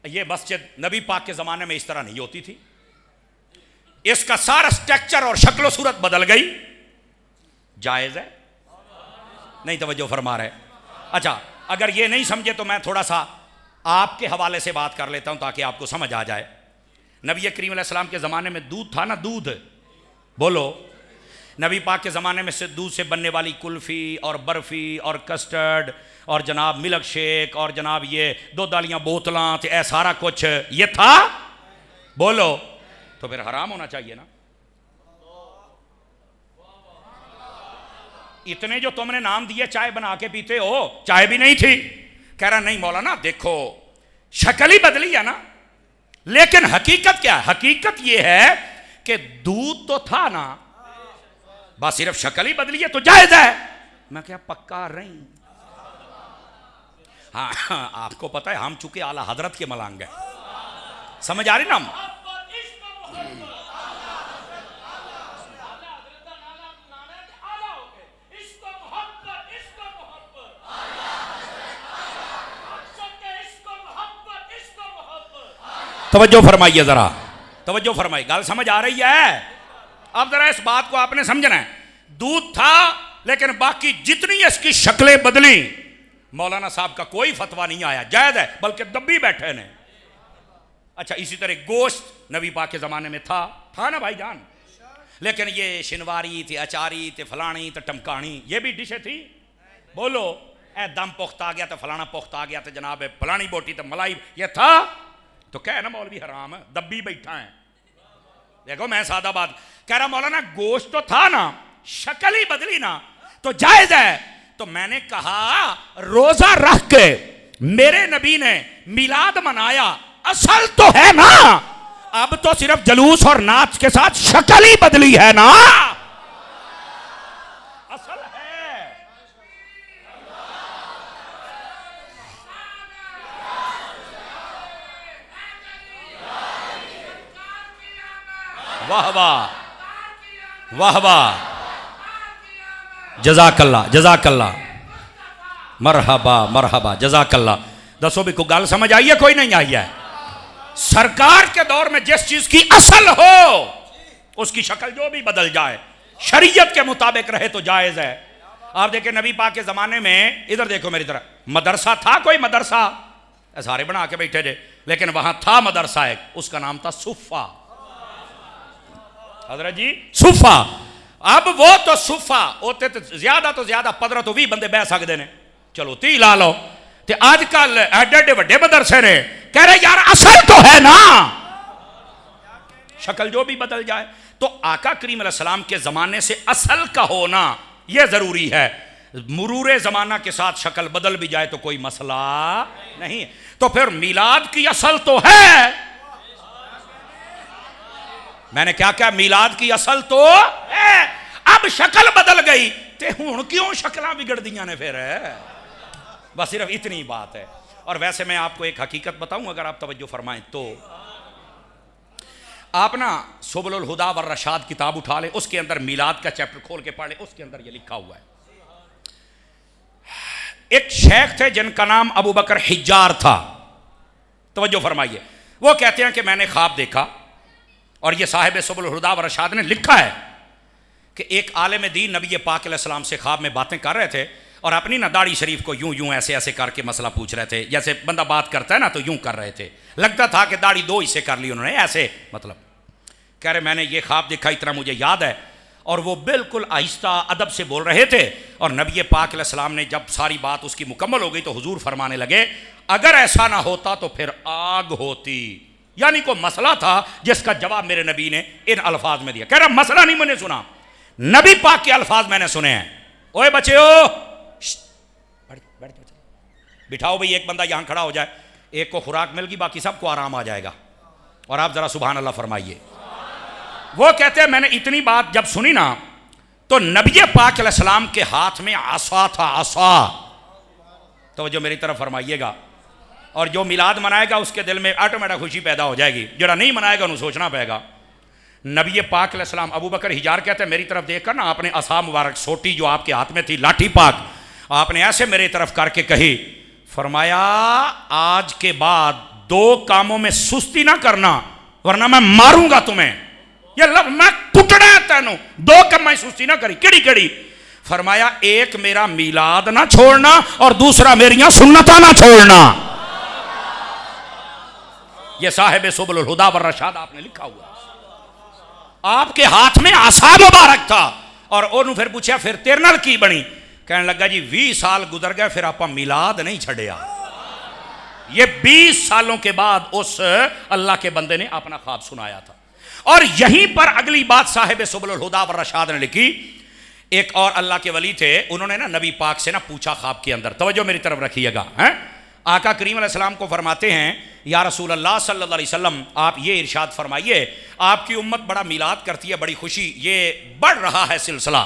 ये मस्जिद नबी पाक के जमाने में इस तरह नहीं होती थी, इसका सारा स्ट्रक्चर और शक्ल सूरत बदल गई, जायज है? नहीं तवज्जो फरमा रहे? अच्छा अगर ये नहीं समझे तो मैं थोड़ा सा आपके हवाले से बात कर लेता हूं ताकि आपको समझ आ जाए। नबी करीम अलैहि सलाम के ज़माने में दूध था ना, दूध बोलो। नबी पाक के ज़माने में से दूध से बनने वाली कुल्फ़ी और बर्फ़ी और कस्टर्ड और जनाब मिल्क शेक और जनाब ये दूध वालियाँ बोतलां तो ऐसा सारा कुछ ये था, बोलो। तो फिर हराम होना चाहिए ना? इतने जो तुमने नाम दिए चाय बना के पीते हो, चाय भी नहीं थी। कह रहा नहीं मौलाना देखो शक्ल ही बदली है ना, लेकिन हकीकत क्या है? हकीकत यह है कि दूध तो था ना, बस सिर्फ शक्ल ही बदली है तो जायज है। मैं क्या पक्का रही? हाँ, आपको पता है हम चूंकि आला हजरत के मलांग है, समझ आ रही ना? हम तवज्जो फरमाइए, जरा तवज्जो फरमाइए, गल समझ आ रही है? अब जरा इस बात को आपने समझना है। दूध था लेकिन बाकी जितनी इसकी शक्लें बदली, मौलाना साहब का कोई फतवा नहीं आया, जायज है, बल्कि दब्बी बैठे ने। अच्छा, इसी तरह गोश्त नबी पाक के जमाने में था ना भाईजान, लेकिन ये शिनवारी थे, अचारी थे, फलानी थे, टमकानी, ये भी डिशें थी। बोलो, ए दम पुख्त आ गया तो फलाना पुख्त आ गया तो जनाब फलानी बोटी तो मलाई, ये था तो क्या है ना मौलवी हराम है, दब्बी बैठा है। देखो मैं सादा बात कह रहा, मौलाना गोश्त तो था ना, शक्ल ही बदली ना तो जायज है। तो मैंने कहा रोजा रख के मेरे नबी ने मिलाद मनाया, असल तो है ना, अब तो सिर्फ जलूस और नाच के साथ शक्ल ही बदली है ना, असल है। वाह वाह वाह वाह, जज़ाकल्ला जज़ाकल्ला, मरहबा मरहबा, जज़ाकल्ला। दसो भी को गल समझ आई है कोई नहीं आई है? सरकार के दौर में जिस चीज की असल हो उसकी शक्ल जो भी बदल जाए, शरीयत के मुताबिक रहे तो जायज है। आप देखिए नबी पाक के जमाने में, इधर देखो मेरी तरफ, मदरसा था, कोई मदरसा सारे बना के बैठे थे, लेकिन वहां था मदरसा एक, उसका नाम था सुफा। हजरत जी सुफा, अब वो तो सुफा होते तो ज्यादा 15 तो 20 बंदे बह सकते ने, चलो 30 ला लो। ते आजकल एडे एडे बड़े मदरसे ने, कह रहे यार असल तो है ना, शक्ल जो भी बदल जाए। तो आका करीम अलैहिस्सलाम के जमाने से असल का होना यह जरूरी है, मुरूरे जमाना के साथ शक्ल बदल भी जाए तो कोई मसला नहीं। तो फिर मिलाद की असल तो है, मैंने क्या क्या, मिलाद की असल तो है, अब शक्ल बदल गई ते हुण क्यों शक्लां बिगड़ दियां ने फिर? बस सिर्फ इतनी बात है। और वैसे मैं आपको एक हकीकत बताऊं, अगर आप तवज्जो फरमाएं तो, आप ना सुबुलुल हुदा वर रशाद किताब उठा ले, उसके अंदर मिलाद का चैप्टर खोल के पढ़ ले, उसके अंदर ये लिखा हुआ है। एक शेख थे जिनका नाम अबू बकर हिज्जार था, तवज्जो फरमाइए। वो कहते हैं कि मैंने ख्वाब देखा, और ये साहिब सुबुलुल हुदा व रशाद ने लिखा है कि एक आलिम दीन नबी पाक अलैहिस्सलाम से ख्वाब में बातें कर रहे थे, और अपनी ना दाढ़ी शरीफ को यूं यूं ऐसे ऐसे करके मसला पूछ रहे थे, जैसे बंदा बात करता है ना तो यूं कर रहे थे, लगता था कि दाढ़ी 2 हिस्से कर ली उन्होंने ऐसे, मतलब कह रहे मैंने ये ख्वाब देखा, इतना मुझे याद है। और वो बिल्कुल आहिस्ता अदब से बोल रहे थे, और नबी पाक अलैहिस्सलाम ने जब सारी बात उसकी मुकम्मल हो गई तो हुजूर फरमाने लगे, अगर ऐसा ना होता तो फिर आग होती। यानी कोई मसला था जिसका जवाब मेरे नबी ने इन अल्फाज में दिया। कह रहा मसला नहीं मैंने सुना, नबी पाक के अल्फाज मैंने सुने हैं। ओए बच्चों, बिठाओ भाई, एक बंदा यहां खड़ा हो जाए, एक को खुराक मिल गई, बाकी सबको आराम आ जाएगा। और आप जरा सुभान अल्लाह फरमाइए। वो कहते हैं मैंने इतनी बात जब सुनी ना, तो नबी पाक अलैहिस्सलाम के हाथ में आसा था, आसा। तो जो मेरी तरफ फरमाइएगा, और जो मिलाद मनाएगा उसके दिल में ऑटोमेटिक खुशी पैदा हो जाएगी, जरा नहीं मनाएगा उन्हें सोचना पड़ेगा। नबी पाक अलैहिस्सलाम, अबू बकर हिजार कहते हैं मेरी तरफ देखकर ना आपने असा मुबारक, सोटी जो आपके हाथ में थी, लाठी पाक, आपने ऐसे मेरी तरफ करके कही, फरमाया आज के बाद 2 कामों में सुस्ती ना करना वरना मैं मारूंगा तुम्हें। ये लफ्ज मैं कुटना है तेनों, 2 कम में सुस्ती ना करी। केड़ी केड़ी? फरमाया एक मेरा मिलाद ना छोड़ना, और दूसरा मेरियां सुन्नता ना छोड़ना। ये साहिब सुबुलुल हुदा वर रशाद आपने लिखा हुआ, आपके हाथ में आसा मुबारक था। और उन्होंने फिर पूछा फिर तेरे नाल की बनी? कहने लगा जी 20 साल गुजर गए, फिर आप मिलाद नहीं छड़िया। ये 20 सालों के बाद उस अल्लाह के बंदे ने अपना ख्वाब सुनाया था। और यहीं पर अगली बात साहिब सुबुलुल हुदा वर रशाद ने लिखी। एक और अल्लाह के वली थे, उन्होंने ना नबी पाक से ना पूछा ख्वाब के अंदर, तवज्जो मेरी तरफ रखिएगा, हैं? आका करीम अलैहिस्सलाम को फरमाते हैं, या रसूल अल्लाह सल्लल्लाहु अलैहि वसल्लम, आप ये इरशाद फरमाइए, आपकी उम्मत बड़ा मिलाद करती है, बड़ी खुशी, ये बढ़ रहा है सिलसिला,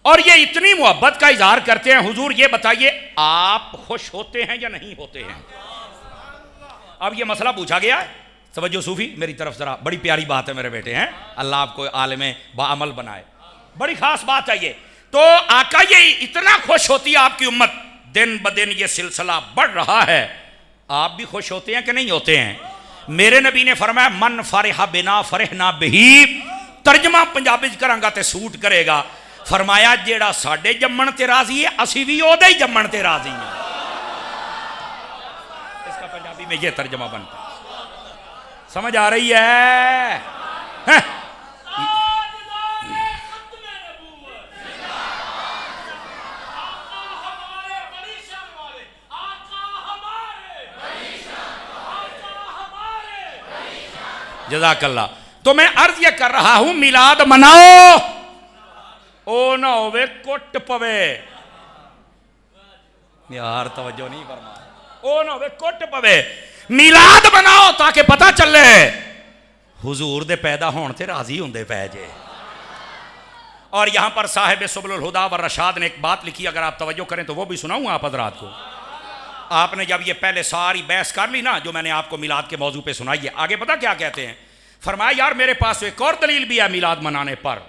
और ये इतनी मोहब्बत का इजहार करते हैं, हुजूर ये बताइए आप खुश होते हैं या नहीं होते हैं? अब ये मसला पूछा गया है। तवज्जो सूफी मेरी तरफ जरा, बड़ी प्यारी बात है मेरे बेटे हैं, अल्लाह आपको आलिम बाअमल बनाए, बड़ी खास बात है ये। तो आका ये इतना खुश होती है आपकी उम्मत, दिन ब दिन ये सिलसिला बढ़ रहा है, आप भी खुश होते हैं कि नहीं होते हैं? मेरे नबी ने फरमाया, मन फरहा बिना फरहना बिही, तर्जमा पंजाबी च करांगा ते सूट करेगा। फरमाया जेड़ा साडे जम्मण ते राजी है, असी भी ओदे ही जम्मण ते राजी हैं। इसका पंजाबी में ये तर्जमा बनता है, समझ आ रही है? जज़ाकल्लाह। तो मैं अर्ज ये कर रहा हूं, मिलाद मनाओ, ओ ना होवे कुट पवे, यार तवज्जो नहीं फरमा, ओ ना होवे कुट पवे, मिलाद बनाओ ताकि पता चले हुजूर दे पैदा होने ते राजी होंदे पै जे। और यहां पर साहिब सुबुल हुदा व रशाद ने एक बात लिखी, अगर आप तवज्जो करें तो वो भी सुनाऊं आप हजरात को। आपने जब ये पहले सारी बहस कर ली ना, जो मैंने आपको मिलाद के मौजू पे सुनाई है, आगे पता क्या कहते हैं? फरमाया यार मेरे पास एक और दलील भी है मिलाद मनाने पर,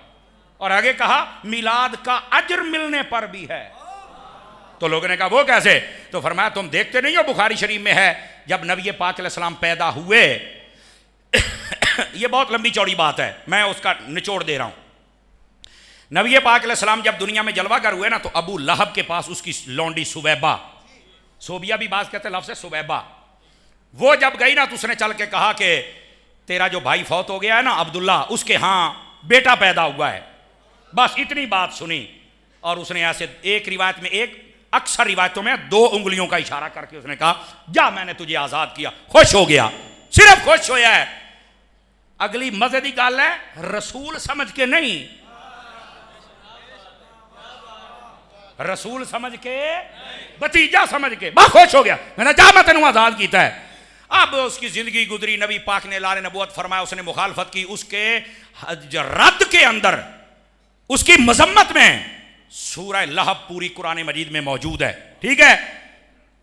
और आगे कहा मिलाद का अजर मिलने पर भी है। तो लोगों ने कहा वो कैसे? तो फरमाया तुम देखते नहीं हो बुखारी शरीफ में है, जब नबी पाक अलैहिस्सलाम पैदा हुए ये बहुत लंबी चौड़ी बात है, मैं उसका निचोड़ दे रहा हूं। नबी पाक अलैहिस्सलाम जब दुनिया में जलवागर हुए ना, तो अबू लहब के पास उसकी लौंडी सुवैबा, सोबिया भी बात कहते लफ्ज़ है सुवैबा, वो जब गई ना तो उसने चल के कहा कि तेरा जो भाई फौत हो गया है ना अब्दुल्ला, उसके हाँ बेटा पैदा हुआ है। बस इतनी बात सुनी, और उसने ऐसे एक रिवायत में, एक अक्सर रिवायतों में 2 उंगलियों का इशारा करके उसने कहा जा मैंने तुझे आजाद किया, खुश हो गया, सिर्फ खुश होया है। अगली मजे की गल है, रसूल समझ के नहीं, रसूल समझ के, भतीजा समझ के, बहुत खुश हो गया, मैंने जा मैं तेन आजाद किया है। अब उसकी जिंदगी गुजरी, नबी पाक ने लारे नबूवत फरमाया, उसने मुखालफत की, उसके रद्द के अंदर, उसकी मजम्मत में सूरह लहब पूरी कुरान मजीद में मौजूद है। ठीक है,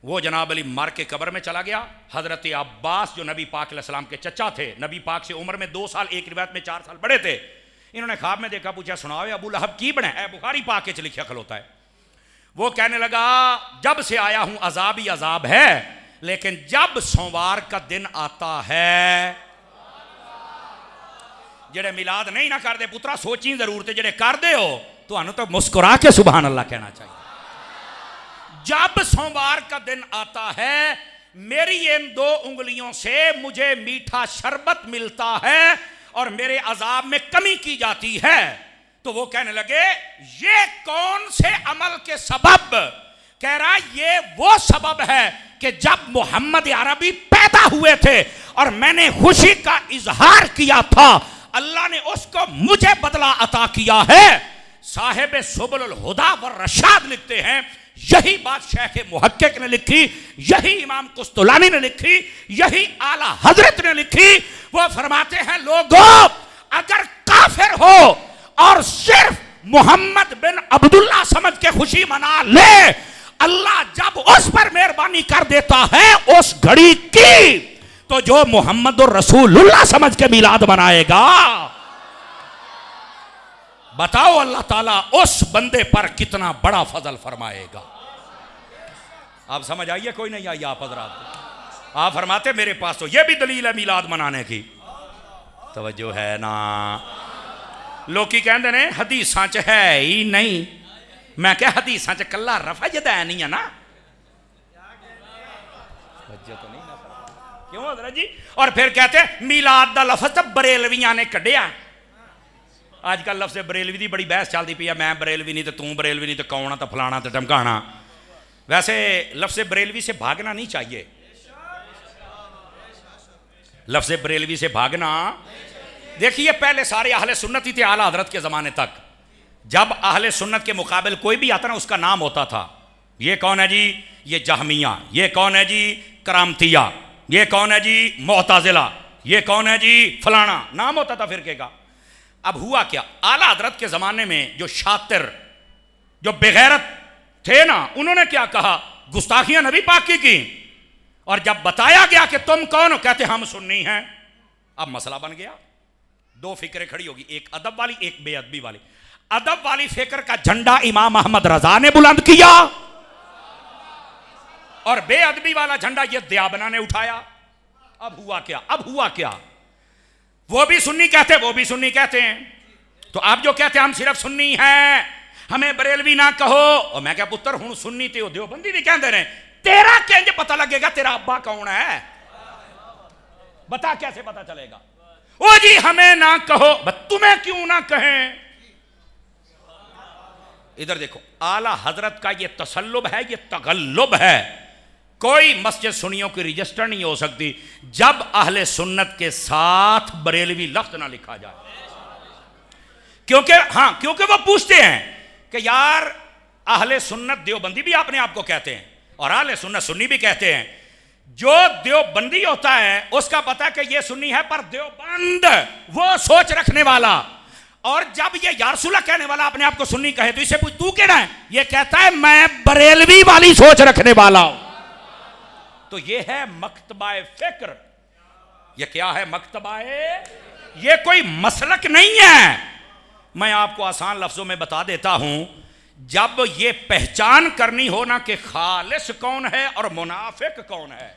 वो जनाब अली मर के कब्र में चला गया। हजरत अब्बास जो नबी पाक अलैहिस्सलाम के चचा थे, नबी पाक से उम्र में 2 साल, एक रिवायत में 4 साल बड़े थे, इन्होंने ख्वाब में देखा, पूछा सुनाओ अबू लहब की बने है? बुखारी पाक के लिखा खलोता है। वो कहने लगा जब से आया हूं अजाब ही अजाब है, लेकिन जब सोमवार का दिन आता है, जेड़े मिलाद नहीं ना करते पुत्रा सोची जरूर, थे जेड़े करते हो तो मुस्कुरा के सुभान अल्लाह कहना चाहिए। जब सोमवार का दिन आता है, मेरी इन 2 उंगलियों से मुझे मीठा शरबत मिलता है और मेरे अजाब में कमी की जाती है। तो वो कहने लगे ये कौन से अमल के सबब? कह रहा ये वो सबब है कि जब मोहम्मद अरबी पैदा हुए थे और मैंने खुशी का इजहार किया था, अल्लाह ने उसको मुझे बदला अता किया है। साहिब सुबुल हुदा व रशाद लिखते हैं, यही बात शेख मुहक्किक ने लिखी, यही इमाम कुस्तुलानी ने लिखी, यही आला हजरत ने लिखी। वो फरमाते हैं लोगों अगर काफिर हो और सिर्फ मोहम्मद बिन अब्दुल्ला समझ के खुशी मना ले, अल्लाह जब उस पर मेहरबानी कर देता है उस घड़ी की, तो जो मोहम्मद और रसूलुल्लाह समझ के मिलाद मनाएगा, बताओ अल्लाह ताला उस बंदे पर कितना बड़ा फजल फरमाएगा। आप समझ आइए कोई नहीं आई आप हजरात? आप फरमाते मेरे पास तो यह भी दलील है मिलाद मनाने की। तवज्जो है ना? लोकी कहते ने हदीसां च है ही नहीं। मैं क्या हदीसां च कल्ला रफा जदैन नहीं है ना? तो नहीं ना, क्यों हजरत जी? और फिर कहते मिलाद दा लफ्ज़ बरेलवियां ने कढ़िया। आजकल लफ्ज़ बरेलवी की बड़ी बहस चलती पई है, मैं बरेलवी नहीं तो तू बरेलवी नहीं तो कौन आ तो फलाना तो धमकाना। वैसे लफ्ज़ बरेलवी से भागना नहीं चाहिए, लफ्ज़ बरेलवी से भागना। देखिए पहले सारे अहले सुन्नत ही थे आला हजरत के ज़माने तक। जब अहले सुन्नत के मुकाबले कोई भी आता ना उसका नाम होता था। ये कौन है जी? ये जहमिया। ये कौन है जी? करामतिया। ये कौन है जी? मुअतज़िला। ये कौन है जी? फलाना। नाम होता था फिरके का। अब हुआ क्या, आला हजरत के ज़माने में जो शातिर, जो बेगैरत थे ना, उन्होंने क्या कहा, गुस्ताखियां नबी पाक की। और जब बताया गया कि तुम कौन हो, कहते हम सुन्नी हैं। अब मसला बन गया, दो फिक्रें खड़ी होगी, एक अदब वाली, एक बेअदबी वाली। अदब वाली फिक्र का झंडा इमाम अहमद रजा ने बुलंद किया और बेअदबी वाला झंडा ये दियाबना ने उठाया। अब हुआ क्या, अब हुआ क्या, वो भी सुन्नी कहते, वो भी सुन्नी कहते हैं। तो आप जो कहते हैं हम सिर्फ सुन्नी हैं, हमें बरेलवी ना कहो, और मैं क्या पुत्र हूं सुन्नी ते देवबंदी भी कहते रहे। तेरा कैसे पता लगेगा तेरा अब्बा कौन है? बता, कैसे पता चलेगा? ओ जी हमें ना कहो, तुम्हें क्यों ना कहें? इधर देखो, आला हजरत का ये तसल्लुब है, ये तगल्लुब है। कोई मस्जिद सुन्नियों की रजिस्टर नहीं हो सकती जब अहले सुन्नत के साथ बरेलवी लफ्ज ना लिखा जाए। क्योंकि वो पूछते हैं कि यार अहले सुन्नत देवबंदी भी अपने आप को कहते हैं और अहले सुन्नत सुन्नी भी कहते हैं। जो देवबंदी होता है उसका पता है कि ये सुन्नी है, पर देवबंद वो सोच रखने वाला। और जब ये यारसुल्ला कहने वाला अपने आप को सुन्नी कहे तो इसे पूछ तू केड़ा है, ये कहता है मैं बरेलवी वाली सोच रखने वाला हूं। तो ये है मकतबाए फिक्र। ये क्या है मकतबाए? ये कोई मसलक नहीं है। मैं आपको आसान लफ्जों में बता देता हूं, जब ये पहचान करनी हो ना कि खालिस कौन है और मुनाफिक कौन है,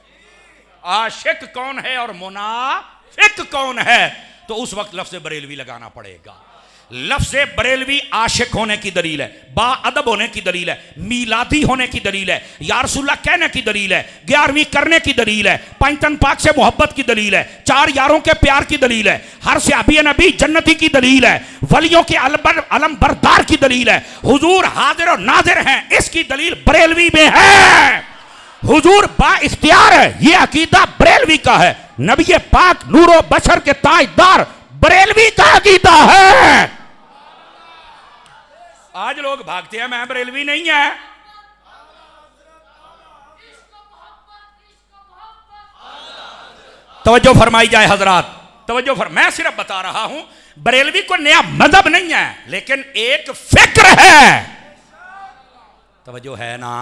आशिक कौन है और मुनाफिक कौन है, तो उस वक्त लफ्ज़ बरेलवी लगाना पड़ेगा। लफ्ज़ बरेलवी आशिक होने की दलील है, बाअदब होने की दलील है, मीलादी होने की दलील है, या रसूलुल्लाह कहने की दलील है, 11वीं करने की दलील है, पंचतन पाक से मोहब्बत की दलील है, 4 यारों के प्यार की दलील है, हर सहाबी नबी जन्नती की दलील है, वलियों के अलम बरदार की दलील है, हुजूर हाजिर और नाजिर हैं, इसकी दलील बरेलवी में है। हुजूर बा इख्तियार है, ये अकीदा बरेलवी का है। नबी पाक नूरो बशर के ताजदार बरेलवी का अकीदा है। आज लोग भागते हैं मैं बरेलवी नहीं है। तवज्जो फरमाई जाए हजरात, तवज्जो मैं सिर्फ बता रहा हूं बरेलवी को नया मजहब नहीं है, लेकिन एक फिक्र है। तवज्जो है ना,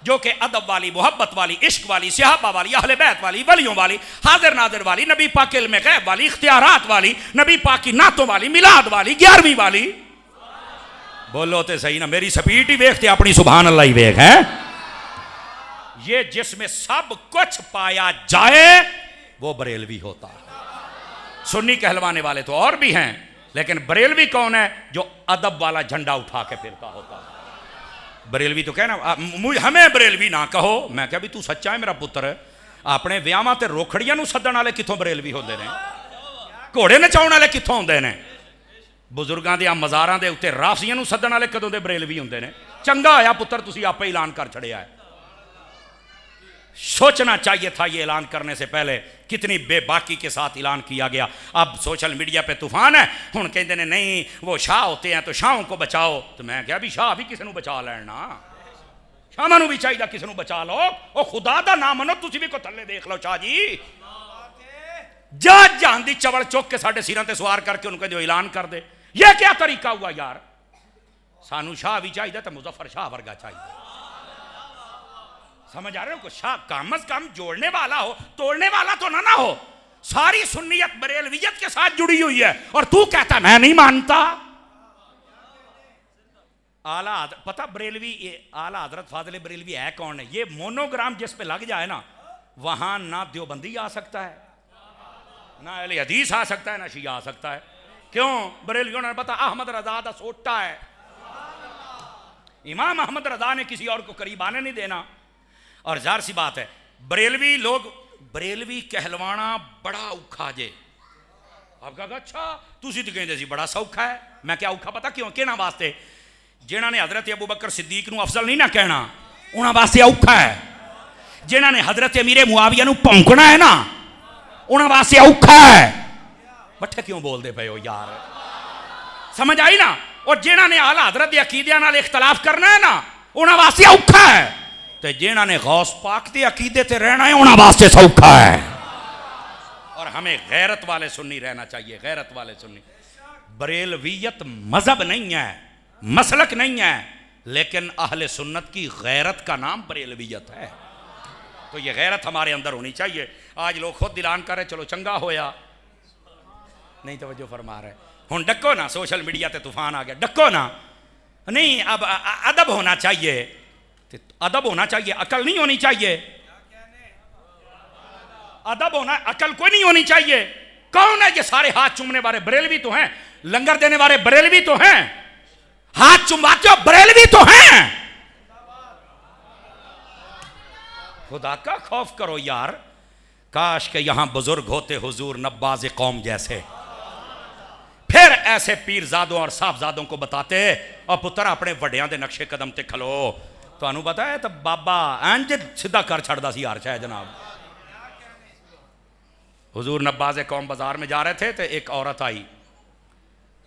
जो कि अदब वाली, मोहब्बत वाली, इश्क वाली, सहाबा वाली, अहले बैत वाली, वलियों वाली, हाजिर नाजिर वाली, नबी पाक के इल्म गैब वाली, इख्तियारात वाली, नबी पाक की नातों वाली, मिलाद वाली, 11वीं वाली। बोलो तो सही ना, मेरी स्पीड ही देखते अपनी सुभान अल्लाह ही देख है। ये जिसमें सब कुछ पाया जाए वो बरेलवी होता है। सुन्नी कहलवाने वाले तो और भी हैं, लेकिन बरेलवी कौन है? जो अदब वाला झंडा उठा के फिरता होता है। बरेलवी तो कहना हमें बरेलवी ना कहो। मैं क्या भी तू सच्चा है मेरा पुत्र, अपने विआहां ते रोखड़ियां नूं सद्दण वाले कित्थों बरेलवी होंदे ने? घोड़े नचाउण वाले कित्थों होंदे ने? बुजुर्गां दे मज़ारां दे उत्ते राफसियां नूं सद्दण वाले कदों दे बरेलवी होंदे ने? चंगा होया पुत्र तुसीं आपे ऐलान कर छड़िया है। सोचना चाहिए था ये ऐलान करने से पहले, कितनी बेबाकी के साथ ऐलान किया गया। अब सोशल मीडिया पे तूफान है, हुण कहते ने नहीं वो शाह होते हैं तो शाहों को बचाओ। तो मैं क्या भी शाह भी किसी को बचा लैना, शाह भी चाहिए किसी को बचा लो। ओ खुदा दा नाम मनो, तुसी भी को थल्ले देख लो शाह जी। जज जहां दी चवल चुक के साडे सिरां ते सवार करके उनको जो ऐलान कर दे, ये क्या तरीका हुआ यार? सानू शाह भी चाहिए तो मुजफ्फर शाह वर्गा चाहिए। समझ आ रहे हो? शाह कम अज कम जोड़ने वाला हो, तोड़ने वाला तो ना हो। सारी सुन्नियत बरेलवियत के साथ जुड़ी हुई है और तू कहता मैं नहीं मानता। आला पता बरेलवी, आला हजरत फाजिल बरेलवी है कौन है? ये मोनोग्राम जिस पे लग जाए ना, वहां ना देवबंदी आ सकता है, ना अहले हदीस आ सकता है, ना शिया आ सकता है। क्यों? बरेलवियों ने पता अहमद रजा दा सोटा है। इमाम अहमद रजा ने किसी और को करीब आने नहीं देना। और जार सी बात है, बरेलवी लोग बरेलवी कहलवाना बड़ा औखा जे। आप कहा अच्छा तुसी तो कहते सी बड़ा सौखा है। मैं क्या औखा पता क्यों? कहना वास्ते जिन्होंने हजरत अबू बकर सिद्दीक नूं अफजल नहीं ना कहना, उन्होंने वास्ते औखा है। जिन्होंने हजरत अमीर मुआविया नूं भौंकना है ना, उन्होंने वास्ते औखा है। बट्ठे क्यों बोलते पे हो यार? समझ आई ना? और जिन्होंने आला हजरत के अकीदे नाल इख्तलाफ करना है ना, उन्होंने वास्ते औखा है, तो जिन्होंने गौस पाक के अकीदे ते रहना है उन्होंने वास्ते सौखा है। और हमें गैरत वाले सुन्नी रहना चाहिए, गैरत वाले सुन्नी। बरेलवियत मजहब नहीं है, मसलक नहीं है, लेकिन अहले सुन्नत की गैरत का नाम बरेलवियत है। तो ये गैरत हमारे अंदर होनी चाहिए। आज लोग खुद दिलान कर रहे चलो चंगा होया, नहीं तवज्जो फरमा रहे। हुन डको ना, सोशल मीडिया ते तूफान आ गया, डको ना। नहीं, अब अदब होना चाहिए, अदब होना चाहिए, अकल नहीं होनी चाहिए। अदब होना, अकल कोई नहीं होनी चाहिए। कौन है ये सारे हाथ चूमने वाले? बरेलवी तो हैं। लंगर देने वाले बरेलवी तो हैं। हाथ चुमवाते हो बरेलवी तो हैं। खुदा का खौफ करो यार। काश के यहां बुजुर्ग होते हुजूर नब्बाज कौम जैसे, फिर ऐसे पीरजादों और साहबजादों को बताते और पुत्र अपने वड्डियां दे नक्शे कदम ते खलो। तुहानू पता है तो बाबा इंज सीधा कर छड़दा सी हर शय जनाब। हुजूर नब्बाज कौम बाजार में जा रहे थे तो एक औरत आई,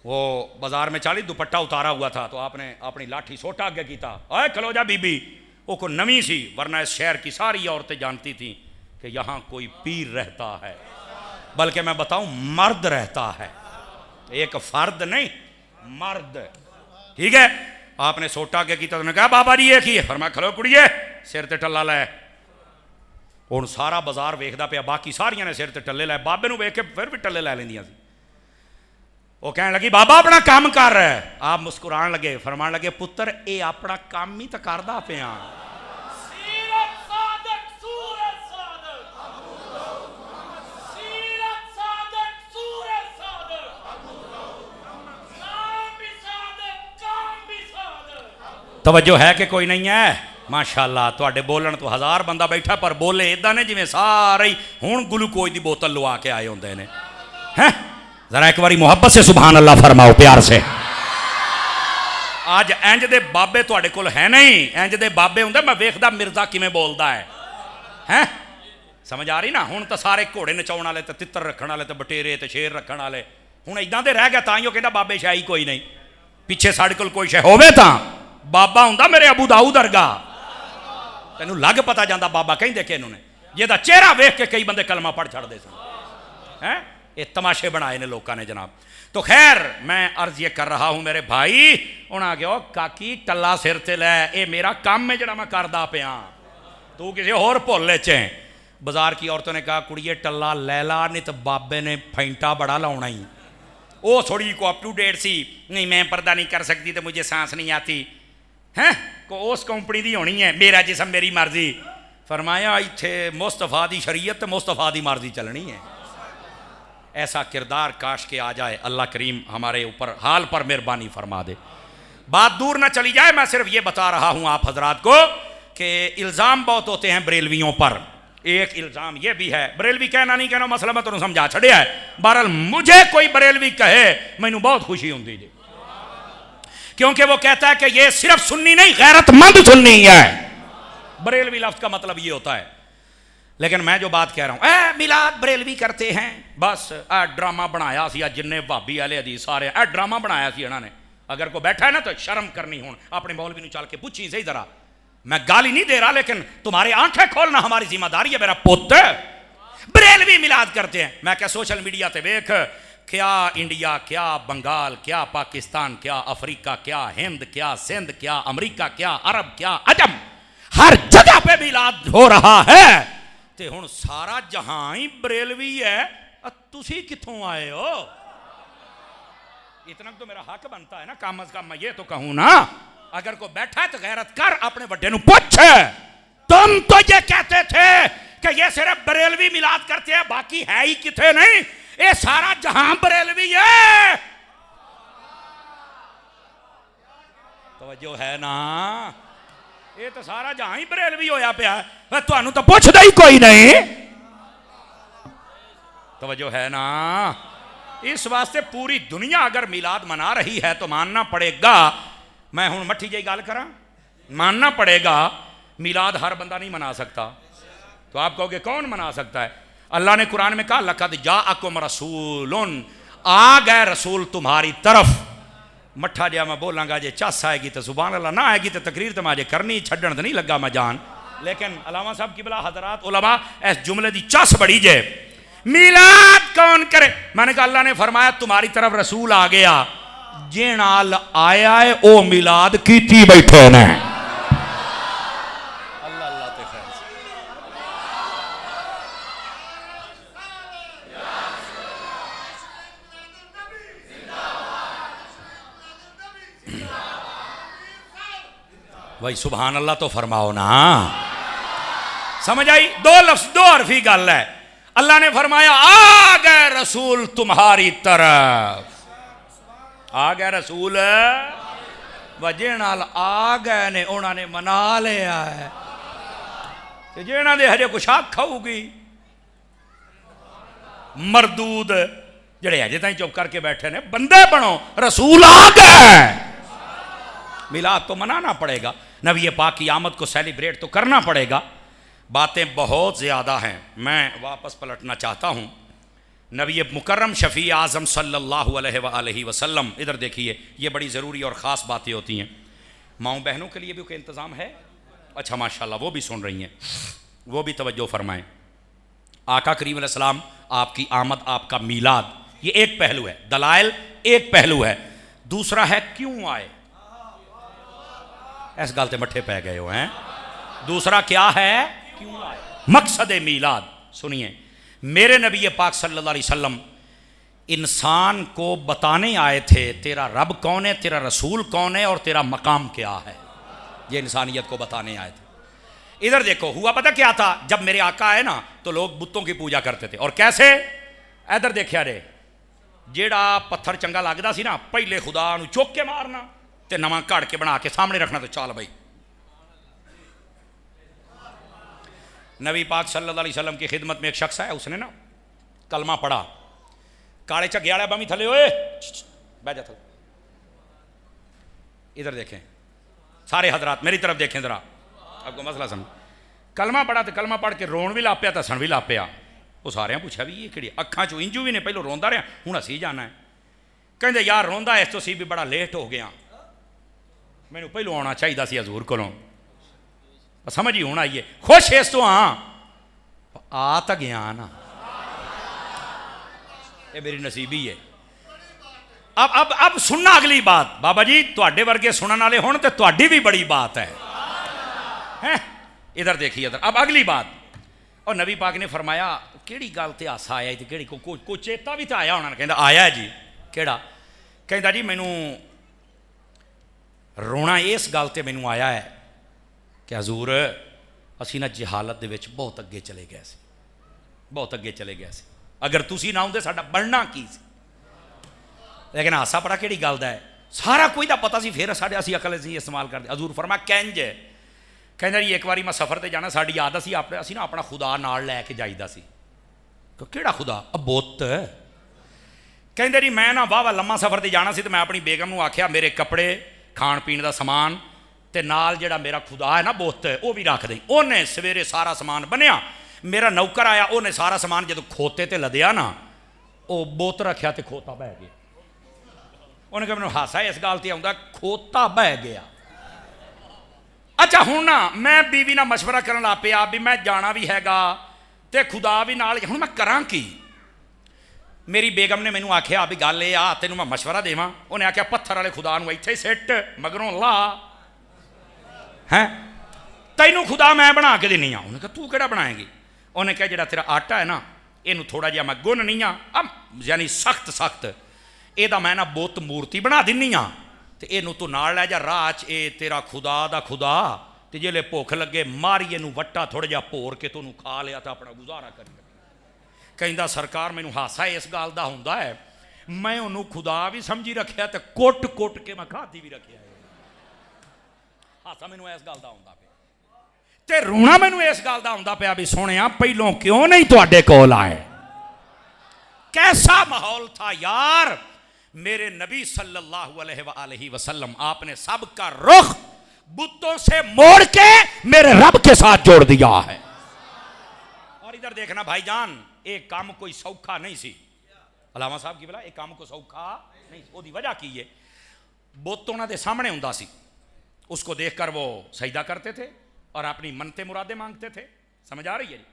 वो बाजार में चाली दुपट्टा उतारा हुआ था, तो आपने अपनी लाठी सोटा आगे किया, अरे खलो जा बीबी। वो को नवी सी, वरना इस शहर की सारी औरतें जानती थी कि यहाँ कोई पीर रहता है, बल्कि मैं बताऊं मर्द रहता है, एक फर्द नहीं मर्द। ठीक है, आपने सोटा आगे किया, उन्होंने कहा बाबा जी ये की है, फरमाया खलो कुड़िए सिर ते टल्ला लै। हुण सारा बाजार वेखदा पिया, बाकी सारियां ने सिर ते टल्ले लै, बाबे नूं वेख के फिर भी टल्ले लै लैंदियां सी। वो कहने लगी बाबा अपना काम कर रहा है। आप मुस्कुरान लगे, फरमान लगे पुत्र ये अपना काम ही तो करदा पिया। तवज्जो है कि कोई नहीं है? माशाअल्लाह, तुहाडे बोलन तो हज़ार बंदा बैठा, पर बोले इदां ने जिवें सारे हुण ग्लूकोज की बोतल लवा के आए होंदे ने। हैं, जरा एक बारी मोहब्बत से सुभान अल्लाह फरमाओ, प्यार से। आज इंज दे बाबे तुहाडे कोल है नहीं, इंज दे बाबे हुंदे मैं वेखदा मिर्जा किवें बोलदा है। हैं, समझ आ रही ना? हुण तो सारे घोड़े नचाउण वाले ते तित्तर रखण वाले ते बटेरे ते शेर रखण वाले हुण इदां दे रह गए, तां ही कहंदा बाबे शाही कोई नहीं। पिछे साडे कोल कोई शै होवे तां बाबा हुंदा मेरे अबू दाऊद वर्गा। तैनू लग पता जांदा बाबा कहिंदे कि इन्होंने, जिहदा चेहरा वेख के कई बंदे कलमा पढ़ छड़दे सन। हैं, ये तमाशे बनाए ने लोगों ने जनाब। तो खैर मैं अर्ज ये कर रहा हूं मेरे भाई, उन्हें आ गया काकी टल्ला सिर ते लै, ये मेरा काम है जड़ा मैं करदा पिया, तू किसी होर भुल च। बाजार की औरतों ने कहा कुड़िए टल्ला लै ला, नहीं तो बाबे ने फैंटा बड़ा लाउना ही। वो थोड़ी को अप टू डेट सी, नहीं मैं पर्दा नहीं कर सकती तो मुझे सांस नहीं आती हैं, को उस कंपनी दी होनी है, मेरा जिसम मेरी मर्जी। फरमाया इत्थे मुस्तफा दी शरीयत मुस्तफा दी मर्जी चलनी है। ऐसा किरदार काश के आ जाए, अल्लाह करीम हमारे ऊपर हाल पर मेहरबानी फरमा दे। बात दूर ना चली जाए, मैं सिर्फ ये बता रहा हूँ आप हजरात को कि इल्ज़ाम बहुत होते हैं बरेलवियों पर। एक इल्ज़ाम ये भी है, बरेलवी कहना नहीं कहना मसला मैं तुम समझा छड़िया है। बहरहाल मुझे कोई बरेलवी कहे मैनू बहुत खुशी होती है, क्योंकि वो कहता है कि ये सिर्फ सुन्नी नहीं गैरतमंद सुन्नी है। बरेलवी लफ्ज़ का मतलब ये होता है। लेकिन मैं जो बात कह रहा हूँ, मिलाद बरेलवी करते हैं, बस ड्रामा बनाया सी जिन्ने भाभी वाले हदीस सारे ड्रामा बनाया सी इन्होंने। अगर कोई बैठा है ना तो शर्म करनी हो, अपने मौलवी नूं चल के पूछी सही जरा। मैं गाली नहीं दे रहा, लेकिन तुम्हारी आंखें खोलना हमारी जिम्मेदारी है मेरा पुत्र। बरेलवी मिलाद करते हैं, मैं क्या सोशल मीडिया पे वेख, क्या इंडिया, क्या बंगाल, क्या पाकिस्तान, क्या अफ्रीका, क्या हिंद, क्या सिंध, क्या अमरीका, क्या अरब, क्या अजम, हर जगह पे मिलाद हो रहा है। ते हुण सारा जहां ही बरेलवी है, तुसी कित्थों आए हो? इतना तो मेरा हक बनता है ना, कम अज कम मैं ये तो कहूं ना, अगर कोई बैठा है तो गैरत कर, अपने बड़े नूं पूछ। तुम तो ये कहते थे कि ये सिर्फ बरेलवी मिलाद करते हैं, बाकी है ही किथे नहीं, ये सारा जहां बरेलवी है। तवज्जो है ना? ये तो सारा जहां ही बरेलवी होया पिया, तुहानू तो पुछदा ही कोई नहीं। तवज्जो है ना? इस वास्ते पूरी दुनिया अगर मिलाद मना रही है तो मानना पड़ेगा, मैं हुण मट्ठी जी गल करा, मानना पड़ेगा मिलाद हर बंदा नहीं मना सकता। तो आप कहोगे कौन मना सकता है? अल्लाह ने कुरान में कहा लक़द जाअकुम रसूलुन, आ गए रसूल तुम्हारी तरफ मट्ठा जिहा मैं बोलांगा, जे चस आएगी तो सुभान अल्लाह, ना आएगी तो तकरीर तो मैं अजे करनी, छड्डन तो नहीं लगा मैं जान। लेकिन अलामा साहब की बला हजरात उलमा इस जुमले की चस बड़ी जे, मिलाद कौन करे? मैंने कहा अल्लाह ने फरमाया तुम्हारी तरफ रसूल आ गया, जे नाल आया है ओ मिलाद कीती बैठे ने। अल्लाह अल्लाह ते खैर भाई सुभान अल्लाह तो फरमाओ ना। समझ आई? दो लफ्ज दो हरफी गल है। अल्लाह ने फरमाया आ गए रसूल तुम्हारी तरफ, आ गए रसूल वजह नाल आ गए ने, उन्होंने मना लिया है। ते जिन्हां दे हजे कुछ आख होगी मरदूद, जड़े हजे ताईं चुप करके बैठे ने, बंदे बनो, रसूल आ गए। मिलाद तो मनाना पड़ेगा, नबी पाक की आमद को सेलिब्रेट तो करना पड़ेगा। बातें बहुत ज़्यादा हैं, मैं वापस पलटना चाहता हूँ। नबी मुकर्रम शफ़ी आज़म सल्लल्लाहु अलैहि वसल्लम, इधर देखिए, ये बड़ी ज़रूरी और ख़ास बातें होती हैं। माँओं बहनों के लिए भी कोई इंतज़ाम है? अच्छा माशाल्लाह, वो भी सुन रही हैं, वो भी तवज्जो फरमाएँ। आका करीम अलैहिस्सलाम, आपकी आमद, आपका मीलाद, ये एक पहलू है, दलाइल एक पहलू है। दूसरा है क्यों आए, इस गल ते मट्ठे पै गए हो हैं। दूसरा क्या है, क्यों आए, मकसद मीलाद। सुनिए, मेरे नबी पाक सल्लल्लाहु अलैहि वसल्लम इंसान को बताने आए थे तेरा रब कौन है, तेरा रसूल कौन है और तेरा मकाम क्या है। ये इंसानियत को बताने आए थे। इधर देखो, हुआ पता क्या था, जब मेरे आका आए ना तो लोग बुतों की पूजा करते थे। और कैसे? इधर देखिया रे, जेड़ा पत्थर चंगा लगता सी ना, पहले खुदा नूं चुक के मारना ते नवां घड़ के बना के सामने रखना, तो चल भाई। नबी पाक सल्लल्लाहु अलैहि वसल्लम की खिदमत में एक शख्स आया, उसने ना कलमा पढ़ा, काले झग्गे वाले बमी थले, ओए बह जा थले। इधर देखें सारे हजरात, मेरी तरफ देखें जरा, आपको मसला समझ। कलमा पढ़ा तो कलमा पढ़ के रोन भी लापिया तो हसन भी लापिया। वो सारे पूछा भी ये कि अखा चो इंजू भी ने, पहले रोंदा रहा, हूँ असी जाना है। कहते यार रोंदा इस तो सी भी बड़ा लेट हो गया, मैनू पहलों आना चाहिए सी हजूर कोलों, समझ ही होना आइए, खुश इस तो हाँ आ तो गया ना, ये मेरी नसीबी है। अब सुनना अगली बात, बाबा जी तुहाडे वर्गे सुनने वाले होण ते तुहाडी भी बड़ी बात है। इधर देखिए, इधर अब अगली बात। और नबी पाक ने फरमाया केड़ी गल ते हासा आया, केड़ी को चेता भी तो आया होना। कहंदा आया जी, केड़ा? कहंदा जी मैनू रोना इस गल ते मैनू आया है कि हजूर असी ना जहालत दे विच बहुत अगे चले गए सी, बहुत अगे चले गए सी, अगर तुसी ना आउंदे साडा बनना की सी। लेकिन हासा बड़ा केड़ी गल दा है, सारा कोई दा पता सी, फिर साडे असी अकल सी इस्तेमाल करदे। हजूर फरमाया कैंज है? कहंदा जी एक बारी मैं सफ़र ते जाना, साडी आदत सी अपने असी ना अपना खुदा नाल लैके जाईदा सी। तो केड़ा खुदा? बुत। कहंदे जी मैं ना वाह लम्मा सफ़र ते जाना सी, तो मैं अपनी बेगम नूं आख्या मेरे कपड़े, खाण पीण दा समान ते नाल जेड़ा मेरा खुदा है ना बुत, वो भी रख दें। उन्हें सवेरे सारा समान बनिया, मेरा नौकर आया, उन्हें सारा समान जो खोते ते लदया ना, वो बुत रखा तो खोता बह गया। उन्हें कहा मैंने हासा इस गल ते आउंदा, खोता बह गया। अच्छा हुण ना मैं बीवी नाल मशवरा करन लग पिया भी मैं जाना भी हैगा ते खुदा भी नाल, हुण मैं करां की? मेरी बेगम ने मैनू आख्या भी गल ये आ, तेनू मैं मशवरा देवां। उन्हें आख्या पत्थर वाले खुदा नूं इत्थे सिट, मगरों ला हैं, तैनू खुदा मैं बना के देनी आ। उन्हें कहा तू केड़ा बनाएगी? उन्हें कहा जेड़ा तेरा आटा है ना, इनू थोड़ा जिहा मैं गुन नहीं आ, यानी सख्त सख्त, एदा मैं ना बुत मूर्ति बना दिनी आ, ते इनू तू नाल लै जा राह च, ए तेरा खुदा दा खुदा, ते जेल्ले भुख लगे मारी इनू वट्टा थोड़ा जिहा भोर के तू खा लिया तो अपना गुजारा करी। कहंदा सरकार मैनू हासा इस गल दा हुंदा है, मैं उन्होंने खुदा भी समझी रखिया ते कुट कुट के मैं खाधी भी रखिया। हासा मैनू इस गल दा हुंदा पिया ते रोना मैनू इस गल दा हुंदा पिया भी सोहणिया पहलों क्यों नहीं तुहाडे कोल आए। कैसा माहौल था यार, मेरे नबी सल्लल्लाहु अलैहि वसल्लम, आपने सबका रुख बुतों से मोड़ के मेरे रब के साथ जोड़ दिया है। और इधर देखना भाईजान, एक काम कोई सौखा नहीं सी। अलामा साहब की बोला एक काम को सौखा नहीं, ओदी वजह की है, बुत उन्होंने सामने हुंदा सी, उसको देखकर वो सजदा करते थे और अपनी मनते मुरादे मांगते थे। समझ आ रही है जी?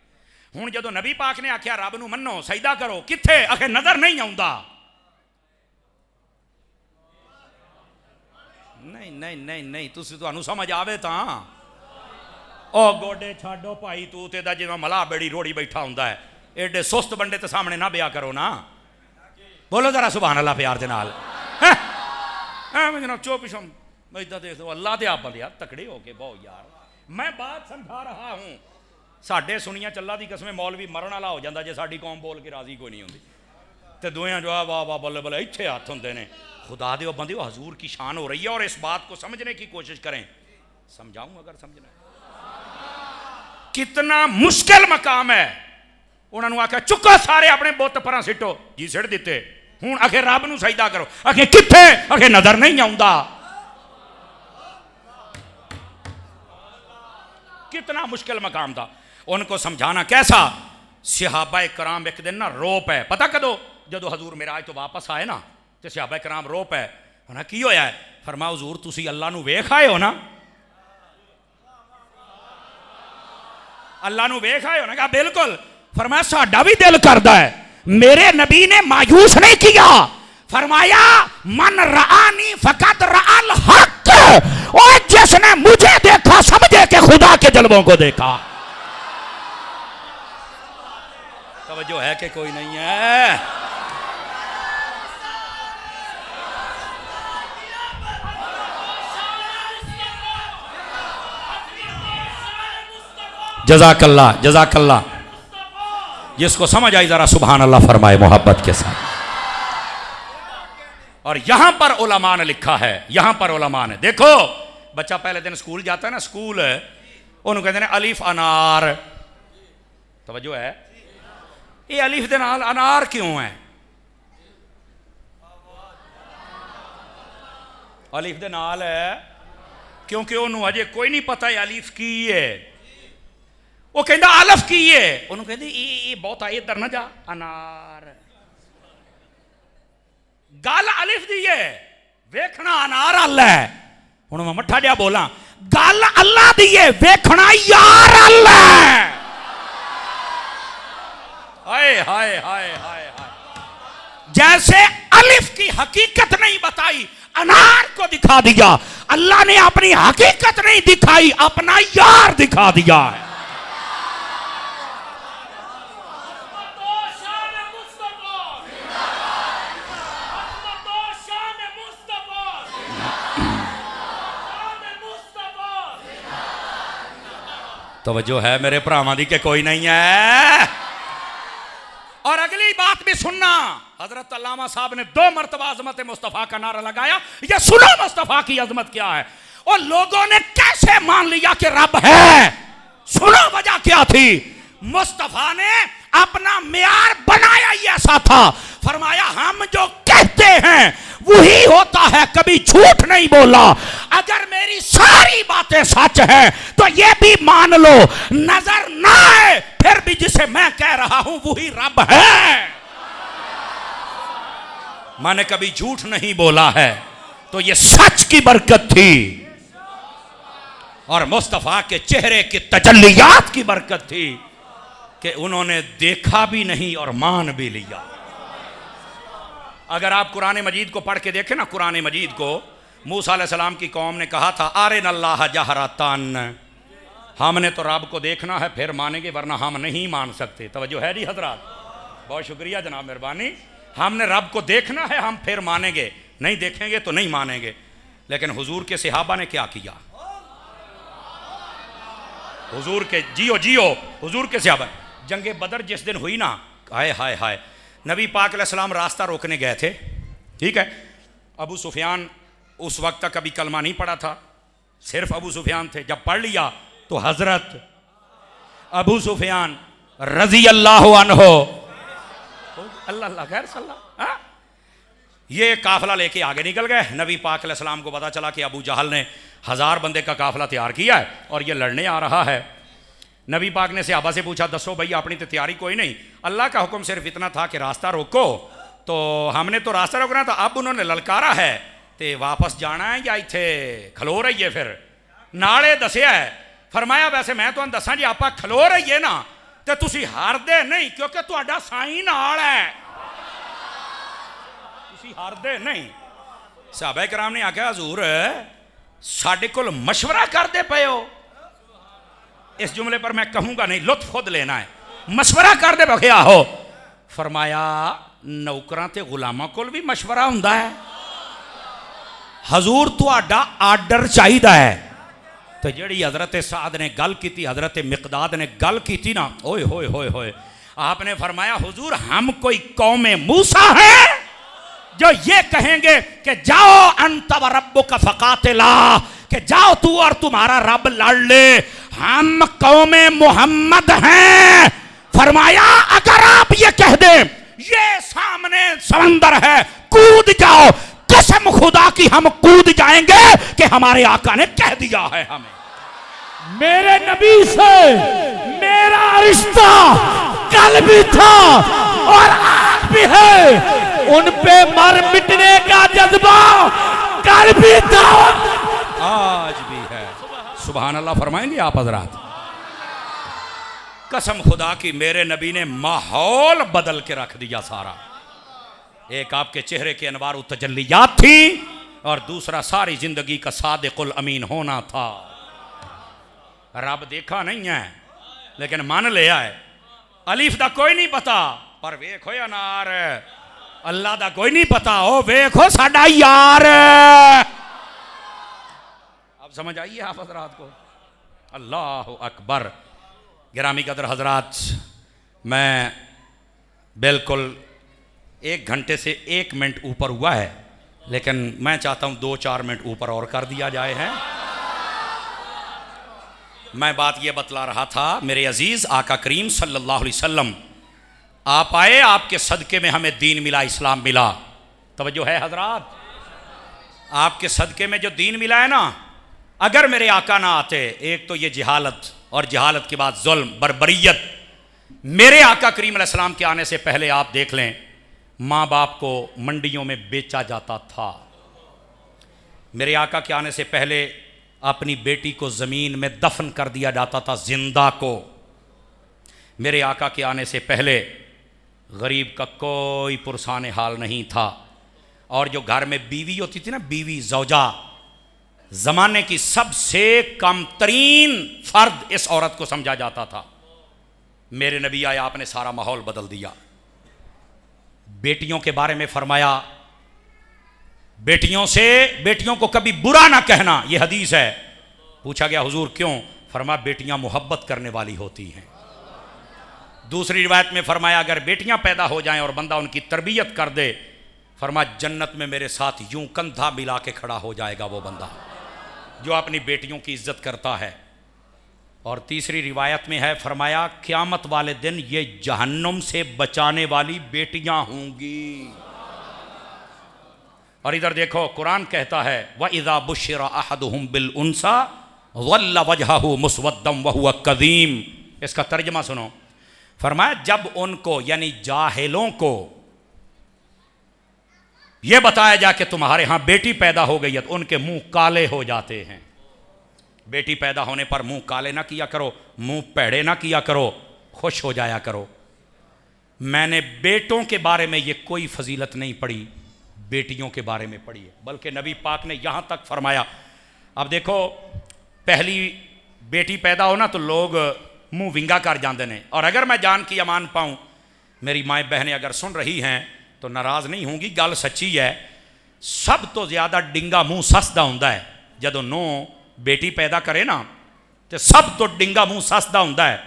हुण जदों नबी पाक ने आख्या रब नूं मन्नो सजदा करो, कित्थे? आखे नजर नहीं आउंदा। नहीं नहीं नहीं नहीं, तुसीं तुहानूं समझ आवे तां। ओ गोडे छाडो भाई, तू ते दा जिवें मलाह बेड़ी रोड़ी बैठा हुंदा है, एडे सुस्त बंदे ते सामने ना बिया करो ना। बोलो जरा सुभान अल्लाह प्यार दे नाल। जनाब चुप शम इदा देख दो, अल्लाह दे आप बंदे यार तकड़े हो के बहुत यार। मैं बात समझा रहा हूं, साडे सुनिया चल्ला दी कसमें मौलवी मरण वाला हो जाता जे साडी कौम बोल के राजी कोई नहीं होंदी, ते दोयां जो वाह वाह बल्ले बल्ले इत्थे हाथ होंदे ने। खुदा दे बंदे हजूर की शान हो रही है और इस बात को समझने की कोशिश करें। समझाऊं अगर समझना है, कितना मुश्किल मकाम है। उन्होंने आख्या चुको सारे अपने बुत परां सिटो, जी सिट दिते। हुण आखे रब नूं सजदा करो, आखे कित्थे? आखे नजर नहीं आउंदा। कितना मुश्किल मकाम था। उनको समझाना कैसा? सहाबाए कराम एक दिन ना रो पे, पता कदों? जदों हजूर मिराज तो वापस आए ना, तो सहाबाए कराम रो पे। उन्हें की होया है? फरमाया हुजूर तुसी अल्लाह नूं वेख आए हो ना? अल्लाह नूं वेख आए हो ना? कहा बिल्कुल। फरमाया साडा भी दिल करदा है। मेरे नबी ने मायूस नहीं किया, फरमाया मन रानी फकत राल हक, और जिसने मुझे देखा समझे कि खुदा के जलवों को देखा। तवज्जो है कि कोई नहीं है? जज़ाकल्लाह जज़ाकल्लाह। जिसको समझ आई जरा सुभान अल्लाह फरमाए मोहब्बत के साथ। और यहां पर उलमा ने लिखा है, यहां पर उलमा ने, देखो बच्चा पहले दिन स्कूल जाता है ना, स्कूल उन्होंने कहते हैं अलिफ अनार। तवज्जो है? ये अलिफ दे नाल अनार क्यों है? अलिफ दे नाल है क्योंकि उन्होंने अजे कोई नहीं पता है अलिफ की है। वो कहता अलफ की है, उन्होंने कहते ये बहुत आए इधर ना जा, अनार गल अलिफ दी है, वेखना अनार अल्लाह है। हुण मैं मठा जा बोला, गल अल्लाह दी है, वेखना यार अल्लाह है। हाय हाय हाय हाय हाय। जैसे अलिफ की हकीकत नहीं बताई, अनार को दिखा दिया। अल्लाह ने अपनी हकीकत नहीं दिखाई, अपना यार दिखा दिया है। तवज्जो है मेरे भरावां दी के कोई नहीं है? और अगली बात भी सुनना, हजरत अल्लामा साहब ने 2 मरतबा अजमत मुस्तफ़ा का नारा लगाया। ये सुनो मुस्तफ़ा की अजमत क्या है और लोगों ने कैसे मान लिया कि रब है। सुनो वजह क्या थी। मुस्तफ़ा ने अपना मेयार बनाया ही ऐसा था, फरमाया हम जो कहते हैं वही होता है, कभी झूठ नहीं बोला। अगर मेरी सारी बातें सच है तो ये भी मान लो, नजर ना आए फिर भी जिसे मैं कह रहा हूं वही रब है। मैंने कभी झूठ नहीं बोला है, तो ये सच की बरकत थी और मुस्तफा के चेहरे की तजल्लियात की बरकत थी कि उन्होंने देखा भी नहीं और मान भी लिया। अगर आप कुरान मजीद को पढ़ के देखें ना, कुरान मजीद को, मूसा अलैहिस्सलाम की कौम ने कहा था आरिन अल्लाह जहरतन, हमने तो रब को देखना है फिर मानेंगे वरना हम नहीं मान सकते। तवज्जो है जी हजरात? बहुत शुक्रिया जनाब, मेहरबानी। हमने रब को देखना है, हम फिर मानेंगे, नहीं देखेंगे तो नहीं मानेंगे। लेकिन हुजूर के सहाबा ने क्या किया? हुजूर के जियो जियो हुजूर के सहाबा, जंगे बदर जिस दिन हुई ना, हाय हाय हाय, नबी पाक अलैहिस्सलाम रास्ता रोकने गए थे, ठीक है। अबू सुफियान उस वक्त तक कभी कलमा नहीं पढ़ा था, सिर्फ अबू सुफियान थे। जब पढ़ लिया तो हजरत अबू सुफियान रजी अल्लाह अन्हो, अल्लाह अल्लाह खैर सल्ला, ये काफिला लेके आगे निकल गए। नबी पाक अलैहिस्सलाम को पता चला कि अबू जहल ने 1000 बंदे का काफिला तैयार किया है और ये लड़ने आ रहा है। नबी पाक ने सहाबा से पूछा दसो भैया अपनी तो तैयारी कोई नहीं, अल्लाह का हुक्म सिर्फ इतना था कि रास्ता रोको, तो हमने तो रास्ता रोकना था। अब उन्होंने ललकारा है ते वापस जाना है या इत्थे खलो रहीए? फिर नाले दसिया है, फरमाया वैसे मैं तुहानू दसां जी आपां खलो रहीए ना ते तुसीं हारदे नहीं, क्योंकि तुहाडा साईं नाल है, तुसीं हारदे नहीं। सहाबा कराम ने आख्या हजूर साडे कोल मशवरा करदे पए हो? इस जुमले पर मैं कहूंगा नहीं, लुत्फ खुद लेना है। मशवरा करदे पए? आहो। फरमाया नौकरां ते गुलामां कोल भी मशवरा हुंदा है। हजूर तुहाडा आर्डर चाहिदा है। तो जिहड़ी हजरत साद ने गल की, हजरत मिकदाद ने गल की ना, ओए होए होए होए, आपने फरमाया हुजूर हम कोई कौमे मूसा है जो ये कहेंगे कि जाओ अंत व रब्बुका फकातिला, कि जाओ तू और तुम्हारा रब लड़ ले। हम कौमे मोहम्मद हैं। फरमाया अगर आप ये कह दे ये सामने समंदर है, कूद जाओ, कसम खुदा की हम कूद जाएंगे कि हमारे आका ने कह दिया है हमें। मेरे नबी से मेरा रिश्ता कल भी था और आज भी है, उन पे मर मिटने का जज्बा कल भी था आज भी है। सुभान अल्लाह फरमाएंगे आप हजरात? कसम खुदा की मेरे नबी ने माहौल बदल के रख दिया सारा। एक आपके चेहरे के अनवार तजल्लियात थी और दूसरा सारी जिंदगी का सादिकुल अमीन होना था। रब देखा नहीं है लेकिन मान लिया है। अलीफ दा कोई नहीं पता पर वेखो अनार, अल्लाह दा कोई नहीं पता, ओ वेखो साडा यार। अब समझ आइए आप हजरात को? अल्लाह अकबर। गिरामी कदर हजरात, मैं बिल्कुल 1 घंटे से 1 मिनट ऊपर हुआ है, लेकिन मैं चाहता हूं 2-4 मिनट ऊपर और कर दिया जाए है। मैं बात यह बतला रहा था, मेरे अजीज आका करीम सल्लल्लाहु अलैहि वसल्लम आप आए, आपके सदके में हमें दीन मिला, इस्लाम मिला। तवज्जो है हजरात? आपके सदके में जो दीन मिला है ना, अगर मेरे आका ना आते, एक तो ये जिहालत और जिहालत के बाद जुल्म बर्बरियत। मेरे आका करीम अलैहिस्सलाम के आने से पहले आप देख लें, माँ बाप को मंडियों में बेचा जाता था। मेरे आका के आने से पहले अपनी बेटी को ज़मीन में दफन कर दिया जाता था, जिंदा को। मेरे आका के आने से पहले गरीब का कोई पुरसान हाल नहीं था। और जो घर में बीवी होती थी ना, बीवी ज़ौजा, ज़माने की सबसे कम तरीन फर्द इस औरत को समझा जाता था। मेरे नबी आए, आपने सारा माहौल बदल दिया। बेटियों के बारे में फरमाया, बेटियों को कभी बुरा ना कहना, यह हदीस है। पूछा गया हुजूर क्यों? फरमाया बेटियां मोहब्बत करने वाली होती हैं। दूसरी रिवायत में फरमाया अगर बेटियां पैदा हो जाएं और बंदा उनकी तरबियत कर दे, फरमाया जन्नत में मेरे साथ यूं कंधा मिला के खड़ा हो जाएगा वो बंदा जो अपनी बेटियों की इज्जत करता है। और तीसरी रिवायत में है, फरमाया क़यामत वाले दिन ये जहन्नुम से बचाने वाली बेटियां होंगी। और इधर देखो कुरान कहता है व इज़ा बुश्शिरा अहदुहुम बिल उन्सा वल्ला वजहहु मुस्वद्दम व हुवा कज़ीम। इसका तर्जमा सुनो। फरमाया जब उनको यानी जाहिलों को यह बताया जाए कि तुम्हारे यहां बेटी पैदा हो गई है, तो उनके मुंह काले हो जाते हैं। बेटी पैदा होने पर मुंह काले ना किया करो, मुंह पैड़े ना किया करो, खुश हो जाया करो। मैंने बेटों के बारे में ये कोई फजीलत नहीं पढ़ी, बेटियों के बारे में पढ़ी है। बल्कि नबी पाक ने यहां तक फरमाया, अब देखो पहली बेटी पैदा हो ना तो लोग मुंह विंगा कर जाते हैं। और अगर मैं जान की अमान पाऊँ, मेरी माएँ बहनें अगर सुन रही हैं तो नाराज़ नहीं होंगी, गल सच्ची है। सब तो ज़्यादा डिंगा मुँह ससदा होंदा है जदों नो बेटी पैदा करे ना, तो सब तो डिंगा मुँह ससदा होंदा है।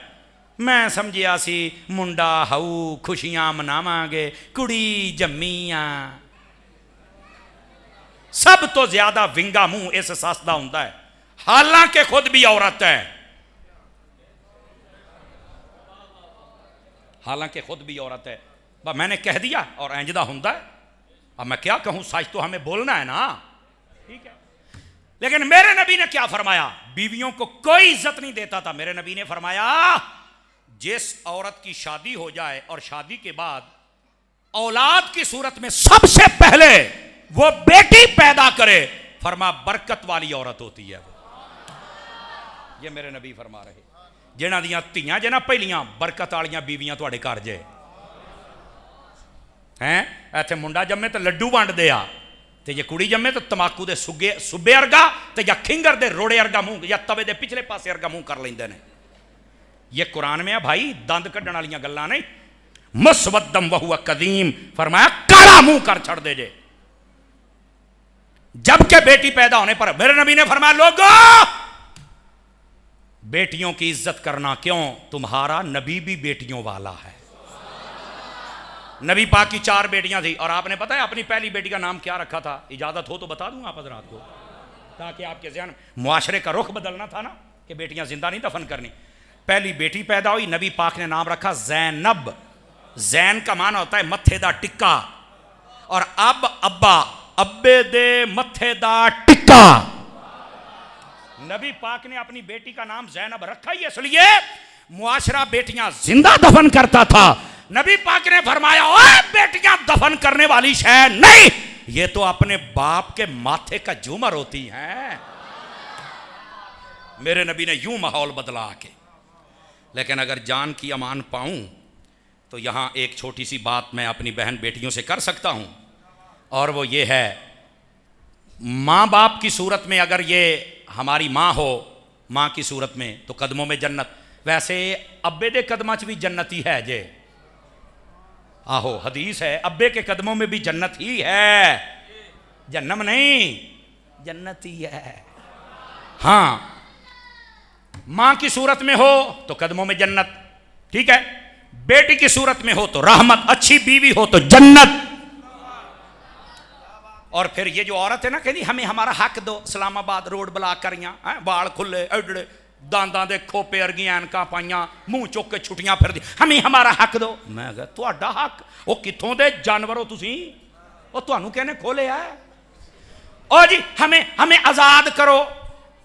मैं समझिया सी मुंडा हाऊ खुशियां मनावांगे, कुड़ी जम्मी आ। सब तो ज्यादा विंगा मुंह इस सस दा हुंदा है, हालांकि खुद भी औरत है। हालांकि खुद भी औरत है। बस मैंने कह दिया और इंजदा हुंदा है। अब मैं क्या कहूं, सच तो हमें बोलना है ना, ठीक है। लेकिन मेरे नबी ने क्या फरमाया? बीवियों को कोई इज्जत नहीं देता था। मेरे नबी ने फरमाया जिस औरत की शादी हो जाए और शादी के बाद औलाद की सूरत में सबसे पहले वो बेटी पैदा करे, फरमा बरकत वाली औरत होती है। ये मेरे नबी फरमा रहे, जिन्हां दियां धीआं जे ना पहलियां बरकत वालियां बीवियां तुहाडे घर जे हैं। इत्थे मुंडा जम्मे तो लड्डू वंडदे आ, ते जे कुड़ी जम्मे तो तमाकू दे सुबे अर्गा ते या खिंगर दे रोड़े अर्गा मुंह या तवे दे पिछले पासे अर्गा मुंह कर लेंदे ने। ये कुरान में है भाई, दंद कड्ढण वालियां गल्लां नहीं। मुसवद्दम वहुवा कदीम, फरमाया काला मुंह कर छड़ दे जे। जबकि बेटी पैदा होने पर मेरे नबी ने फरमाया लोगों बेटियों की इज्जत करना, क्यों? तुम्हारा नबी भी बेटियों वाला है। नबी पाक की 4 बेटियां थी, और आपने पता है अपनी पहली बेटी का नाम क्या रखा था? इजाजत हो तो बता दूं आप हजरात को, ताकि आपके ज़हन मुआशरे का रुख बदलना था ना कि बेटियां जिंदा नहीं दफन करनी। पहली बेटी पैदा हुई, नबी पाक ने नाम रखा ज़ैनब। जैन का माना होता है मत्थे दा टिक्का, और अब अब्बा अब्बे दे मत्थे दा टिक्का। नबी पाक ने अपनी बेटी का नाम ज़ैनब रखा ही इसलिए मुआशरा बेटियां जिंदा दफन करता था। नबी पाक ने फरमाया ओए बेटियां दफन करने वाली शय नहीं, ये तो अपने बाप के माथे का झूमर होती हैं। मेरे नबी ने यूं माहौल बदला आके। लेकिन अगर जान की अमान पाऊं तो यहां एक छोटी सी बात मैं अपनी बहन बेटियों से कर सकता हूं, और वो ये है, माँ बाप की सूरत में अगर ये हमारी माँ हो, माँ की सूरत में, तो कदमों में जन्नत। वैसे अब्बे दे कदमां च भी जन्नत ही है जे। आहो हदीस है, अब्बे के कदमों में भी जन्नत ही है, जन्नम नहीं, जन्नत ही है। हाँ, माँ की सूरत में हो तो कदमों में जन्नत, ठीक है। बेटी की सूरत में हो तो रहमत, अच्छी बीवी हो तो जन्नत। और फिर ये जो औरत है ना, कहती हमें हमारा हक दो, इस्लामाबाद रोड बुला करियां, बाल खुले एडड़े, दांदा दे खोपे अर्गियां ऐनकां पाइयां, मुंह चुक के छुट्टियां फिरदी, हमें हमारा हक दो। मैं कहा तुहाडा हक? वो कित्थों दे जानवर हो तुसीं? वो तुहानू कहने खोले है? ओ जी हमें आजाद करो।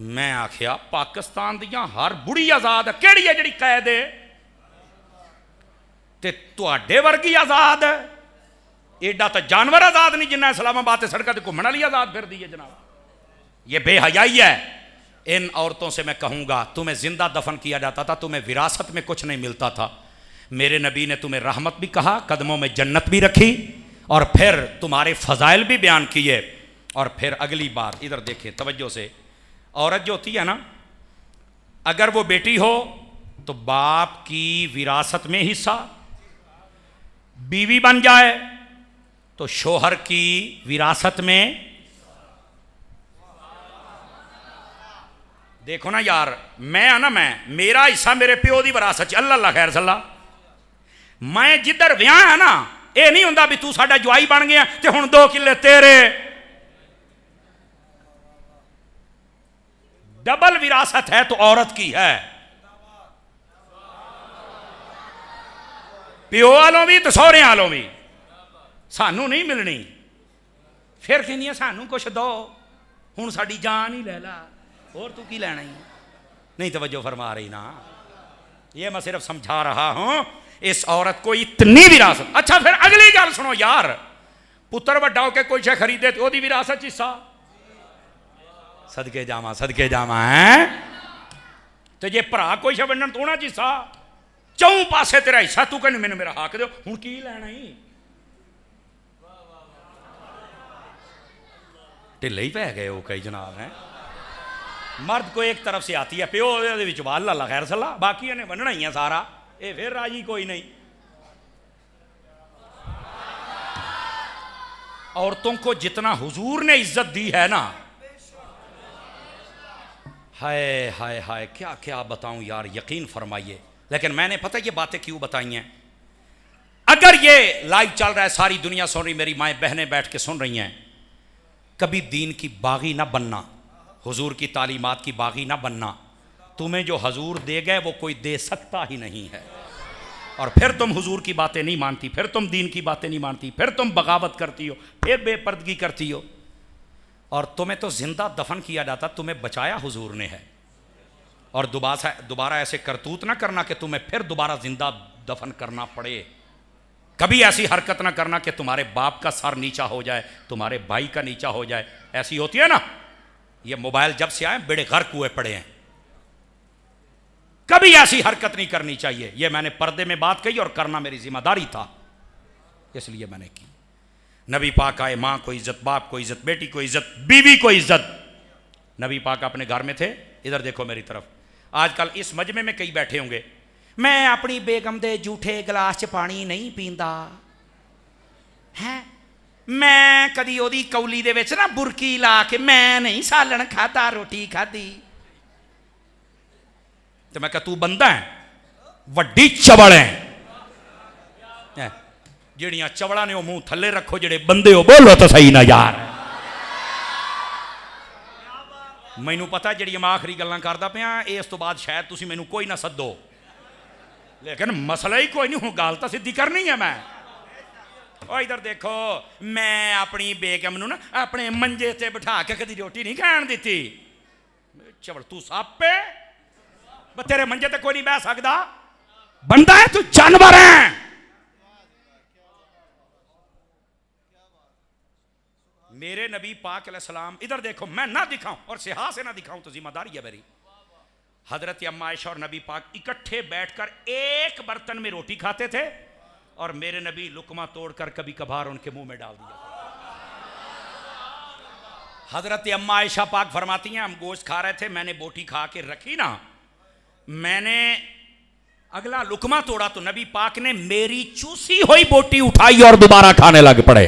मैं आखिया पाकिस्तान दियां हर बुढ़ी आजाद है, केड़ी है जिहड़ी कैद है? ते तुहाडे वर्गी आजाद है? एडा तो जानवर आजाद नहीं जिन्ना इस्लामाबाद से सड़कों पर घूमने वाली आजाद फिर दी है जनाब। ये बेहयाई है। इन औरतों से मैं कहूंगा, तुम्हें जिंदा दफन किया जाता था, तुम्हें विरासत में कुछ नहीं मिलता था। मेरे नबी ने तुम्हें रहमत भी कहा, कदमों में जन्नत भी रखी, और फिर तुम्हारे फजाइल भी बयान किए। और फिर अगली बार इधर देखें तवज्जो से, औरत जो होती है ना, अगर वो बेटी हो तो बाप की विरासत में हिस्सा, बीवी बन जाए तो शोहर की विरासत में। देखो ना यार, मैं आना मेरा हिस्सा मेरे प्यो की विरासत, अल्लाह खैर सल्ला। मैं जिधर विआह है ना, ये नहीं होंदा भी तू साडा जवाई बन गया ते हुण 2 किले तेरे। डबल विरासत है तो औरत की है, प्यो वालों भी तो सौरे वालों भी। सानू नहीं मिलनी, फिर कहनी सानू कुछ दो, हुण साडी जान ही ले ला, और तू की लेना ही? नहीं तवज्जो फरमा रही ना। ये मैं सिर्फ समझा रहा हूं इस औरत को इतनी विरासत। अच्छा फिर अगली गल सुनो यार, पुत्र वड्डा होके कोई शे खरीदे तो ओदी विरासत च हिस्सा, सदके जावा है। तो जे भरा कोई शे वंडन तो उहनां च हिस्सा, चौं पासे तेरा हिस्सा, तू कहनी मैनू मेरा हक दो, हुण की लेना ही? ढिले ही पै गए वो कई जनाब हैं। मर्द को एक तरफ से आती है, प्यो वाल अल्लाह खैर सल्ला, बाकी इन्हें बनना ही है सारा, ये फिर राजी कोई नहीं। औरतों को जितना हुजूर ने इज्जत दी है ना, हाय हाय हाय, क्या क्या बताऊं यार, यकीन फरमाइए। लेकिन मैंने पता ये बातें क्यों बताई हैं? अगर ये लाइव चल रहा है, सारी दुनिया सुन रही, मेरी माएँ बहनें बैठ के सुन रही हैं, कभी दीन की बागी ना बनना, हुजूर की तालीमात की बागी ना बनना। तुम्हें जो हुजूर दे गए वो कोई दे सकता ही नहीं है। और फिर तुम हुजूर की बातें नहीं मानती, फिर तुम दीन की बातें नहीं मानती, फिर तुम बगावत करती हो, फिर बेपर्दगी करती हो। और तुम्हें तो जिंदा दफन किया जाता, तुम्हें बचाया हुजूर ने है। और दोबारा ऐसे करतूत ना करना कि तुम्हें फिर दोबारा जिंदा दफन करना पड़े। कभी ऐसी हरकत ना करना कि तुम्हारे बाप का सर नीचा हो जाए, तुम्हारे भाई का नीचा हो जाए। ऐसी होती है ना, ये मोबाइल जब से आए बेड़े गर्क हुए पड़े हैं। कभी ऐसी हरकत नहीं करनी चाहिए। ये मैंने पर्दे में बात कही और करना मेरी जिम्मेदारी था, इसलिए मैंने की। नबी पाक आए, मां को इज्जत, बाप को इज्जत, बेटी को इज्जत, बीवी को इज्जत। नबी पाक अपने घर में थे। इधर देखो मेरी तरफ। आजकल इस मजमे में कई बैठे होंगे, मैं अपनी बेगम दे जूठे गिलास च पानी नहीं पींदा है, मैं कदी ओदी कौली दे विच ना बुरकी ला के मैं नहीं सालन खाता, रोटी खाधी। तो मैं कहा तू बंदा है, वड्डी चवल है। ਜਿਹੜੀਆਂ ਚਵਲਾਂ ਨੇ ਉਹ ਮੂੰਹ ਥੱਲੇ ਰੱਖੋ, ਜਿਹੜੇ ਬੰਦੇ ਹੋ ਬੋਲੋ ਤਾਂ ਸਹੀ ਨਾ ਯਾਰ। ਮੈਨੂੰ ਪਤਾ ਜਿਹੜੀਆਂ ਮੈਂ ਆਖਰੀ ਗੱਲਾਂ ਕਰਦਾ ਪਿਆ, ਇਸ ਤੋਂ ਬਾਅਦ ਸ਼ਾਇਦ ਤੁਸੀਂ ਮੈਨੂੰ ਕੋਈ ਨਾ ਸੱਦੋ, ਲੇਕਿਨ ਮਸਲਾ ਹੀ ਕੋਈ ਨਹੀਂ, ਹੁਣ ਗੱਲ ਤਾਂ ਸਿੱਧੀ ਕਰਨੀ ਹੈ ਮੈਂ। ਉਹ ਇਧਰ ਦੇਖੋ, ਮੈਂ ਆਪਣੀ ਬੇਗਮ ਨੂੰ ਨਾ ਆਪਣੇ ਮੰਜੇ ਤੇ ਬਿਠਾ ਕੇ ਕਦੀ ਰੋਟੀ ਨਹੀਂ ਖਾਣ ਦਿੱਤੀ। ਚਵਲ ਤੂੰ ਸੱਪ ਹੈ, ਤੇਰੇ ਮੰਜੇ ਤੇ ਕੋਈ ਨਹੀਂ ਬਹਿ ਸਕਦਾ। ਬੰਦਾ ਹੈ ਤੂੰ ਜਾਨਵਰ ਹੈ। मेरे नबी पाक अलैहिस्सलाम, इधर देखो, मैं ना दिखाऊं और सिहा से ना दिखाऊं तो जिम्मेदारी है मेरी। हजरत अम्मा आयशा और नबी पाक इकट्ठे बैठकर एक बर्तन में रोटी खाते थे और मेरे नबी लुकमा तोड़कर कभी कभार उनके मुंह में डाल दिया। हजरत अम्मा आयशा पाक फरमाती हैं, हम गोश्त खा रहे थे, मैंने बोटी खा के रखी ना, मैंने अगला लुकमा तोड़ा तो नबी पाक ने मेरी चूसी हुई बोटी उठाई और दोबारा खाने लग पड़े।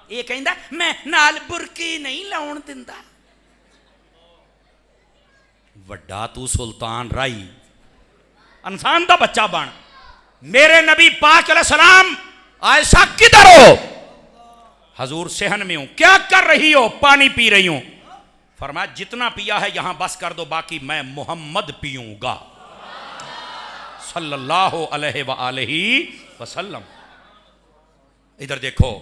ये कहता मैं नाल बुरकी नहीं लाउण दिंदा। वड्डा तू सुल्तान राई, इंसान दा बच्चा बन। मेरे नबी पाक अलैहिस्सलाम, आयशा किधर हो? हजूर सेहन में हूं। क्या कर रही हो? पानी पी रही हूं। फरमाया जितना पिया है यहां बस कर दो, बाकी मैं मोहम्मद पीऊंगा सल्लल्लाहु अलैहि वसल्लम। इधर देखो,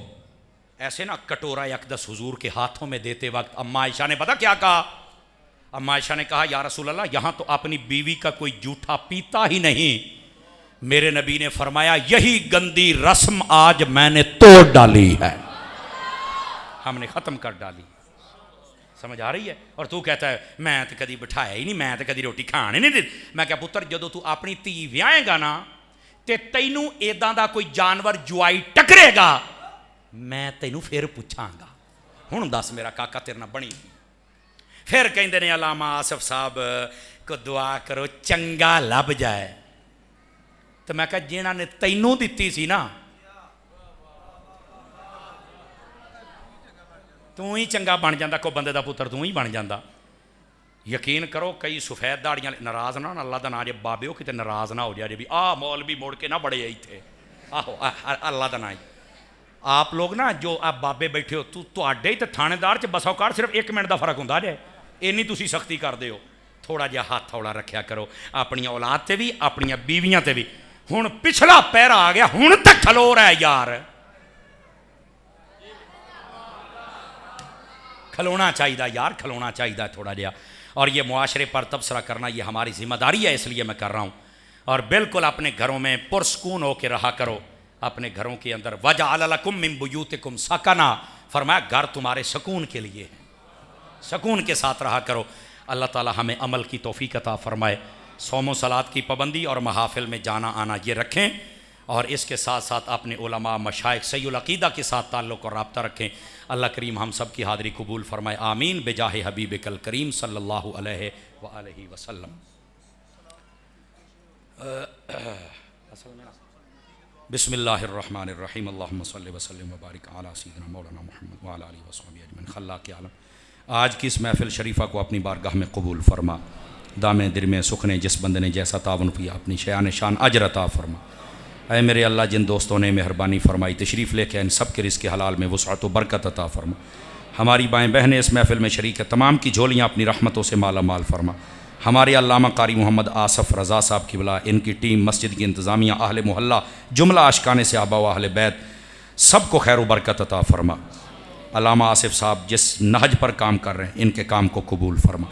ऐसे ना कटोरा यकदस हुजूर के हाथों में देते वक्त अम्मा आयशा ने पता क्या कहा? अम्मा आयशा ने कहा, या रसूल अल्लाह, यहां तो अपनी बीवी का कोई जूठा पीता ही नहीं। मेरे नबी ने फरमाया, यही गंदी रस्म आज मैंने तोड़ डाली है, हमने खत्म कर डाली। समझ आ रही है? और तू कहता है मैं तो कभी बिठाया ही नहीं, मैं तो कभी रोटी खाने नहीं दी। मैं क्या पुत्र, जो तू अपनी धी विआहेगा ना ते तैनू इदां दा कोई जानवर जुआई टकरेगा, मैं तेनू फिर पूछांगा, हुण दस मेरा काका तेरे नाल बनी। फिर कहते ने अलामा आसिफ साहब को दुआ करो चंगा लभ जाए। तो मैं कहा जिन्हां ने तैनू दित्ती सी ना, तू ही चंगा बन जाता, कोई बंदे दा पुत्र तू ही बन जाता। यकीन करो कई सफेद दाड़ियां नाराज ना अल्लाह का नाम जे बाबे हो, किते नाराज ना हो जाए भी आ मौलवी मुड़ के ना बड़े इत्थे। आहो अल्लाह का नाम। आप लोग ना जो आप बाबे बैठे हो, तू तुहाडे ही तो थानेदार च बसो कार सिर्फ 1 मिनट का फर्क होंदा जे, इन्नी तुसी सख्ती करदे हो। थोड़ा जिहा हाथ हौला रखा करो अपनी औलाद ते भी, अपनी बीवियां ते भी। हुण पिछला पैरा आ गया, हुण तक खलो रहा है यार, खलोना चाहिए यार, खलोना चाहिए थोड़ा जिहा। और ये मुआशरे पर तबसरा करना ये हमारी जिम्मेदारी है, इसलिए मैं कर रहा हूँ। और बिल्कुल अपने घरों में पुरसकून होकर रहा करो, अपने घरों के अंदर। वजअल लकुम मिन बुयूतिकुम सकना, फरमाया घर तुम्हारे सुकून के लिए है, सुकून के साथ रहा करो। अल्लाह ताला हमें अमल की तौफीक अता फरमाए। सौम सलात की पाबंदी और महाफिल में जाना आना ये रखें, और इसके साथ साथ अपने उलमा मशाइख सहीउल अकीदा के साथ ताल्लुक़ और रब्ता रखें। अल्लाह करीम हम सब की हाज़िरी कबूल फरमाए, आमीन बेजाहे हबीब कल करीम सल्लल्लाहु अलैहि वसल्लम। बिस्मिल्लाहिर्रहमानिर्रहीम, अल्लाहुम्मा सल्लि व सल्लिम व बारिक अला सय्यिदिना मौलाना मुहम्मद व अला आलिहि व सहबिहि अजमईन। खल्लाक़ आलम, आज की इस महफ़िल शरीफ़ा को अपनी बारगाह में कबूल फरमा। दामे दिर में सुखने जिस बंदे ने जैसा तावन किया, अपनी शयान शान अजर अता फरमा। ऐ मेरे अल्लाह, जिन दोस्तों ने मेहरबानी फरमाई तशरीफ़ लेके इन सब के रिज़्क़ हलाल में वुसअत व बरकत अता फरमा। हमारी बाएँ बहनें इस महफ़िल में शरीक है, तमाम की झोलियाँ अपनी रहमतों से माला माल फरमा। हमारे अल्लामा कारी मोहम्मद आसफ़ रज़ा साहब की बिला, इनकी टीम, मस्जिद की इंतज़ामिया, अहले मोहल्ला, जुमला आशिकाने से आबा व अहले बैत, सबको खैर व बरकत अता फरमा। अल्लामा आसिफ साहब जिस नहज पर काम कर रहे हैं, इनके काम को कबूल फरमा।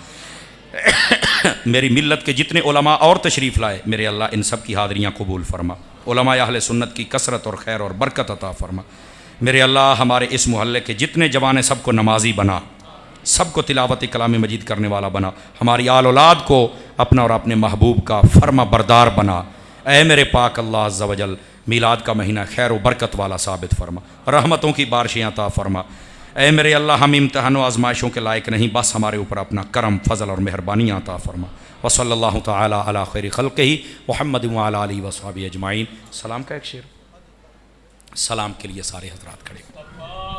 मेरी मिल्लत के जितने उलमा और तशरीफ़ लाए, मेरे अल्लाह इन सब की हाज़िरियाँ कबूल फरमा। उलमा अहले सुन्नत की कसरत और खैर और बरकत अता फरमा। मेरे अल्लाह हमारे इस मोहल्ले के जितने जवान हैं सबको नमाजी बना, सबको तिलावत कलाम मजीद करने वाला बना, हमारी आल औलाद को अपना और अपने महबूब का फर्मा बरदार बना। ऐ मेरे पाक अल्लाह अज़्ज़ा वजल मीलाद का महीना खैर व बरकत वाला साबित फरमा, रहमतों की बारिशें अता फरमा। ऐ मेरे अल्लाह हम इम्तहान व आज़माइशों के लायक नहीं, बस हमारे ऊपर अपना करम फजल और मेहरबानियाँ अता फरमा। व सल्लल्लाहु तआला अला खैरि खल्क़िही मुहम्मद व अला आलिहि व सहबिही अजमाइन। सलाम का एक शेर, सलाम के लिए सारे हज़रात खड़े।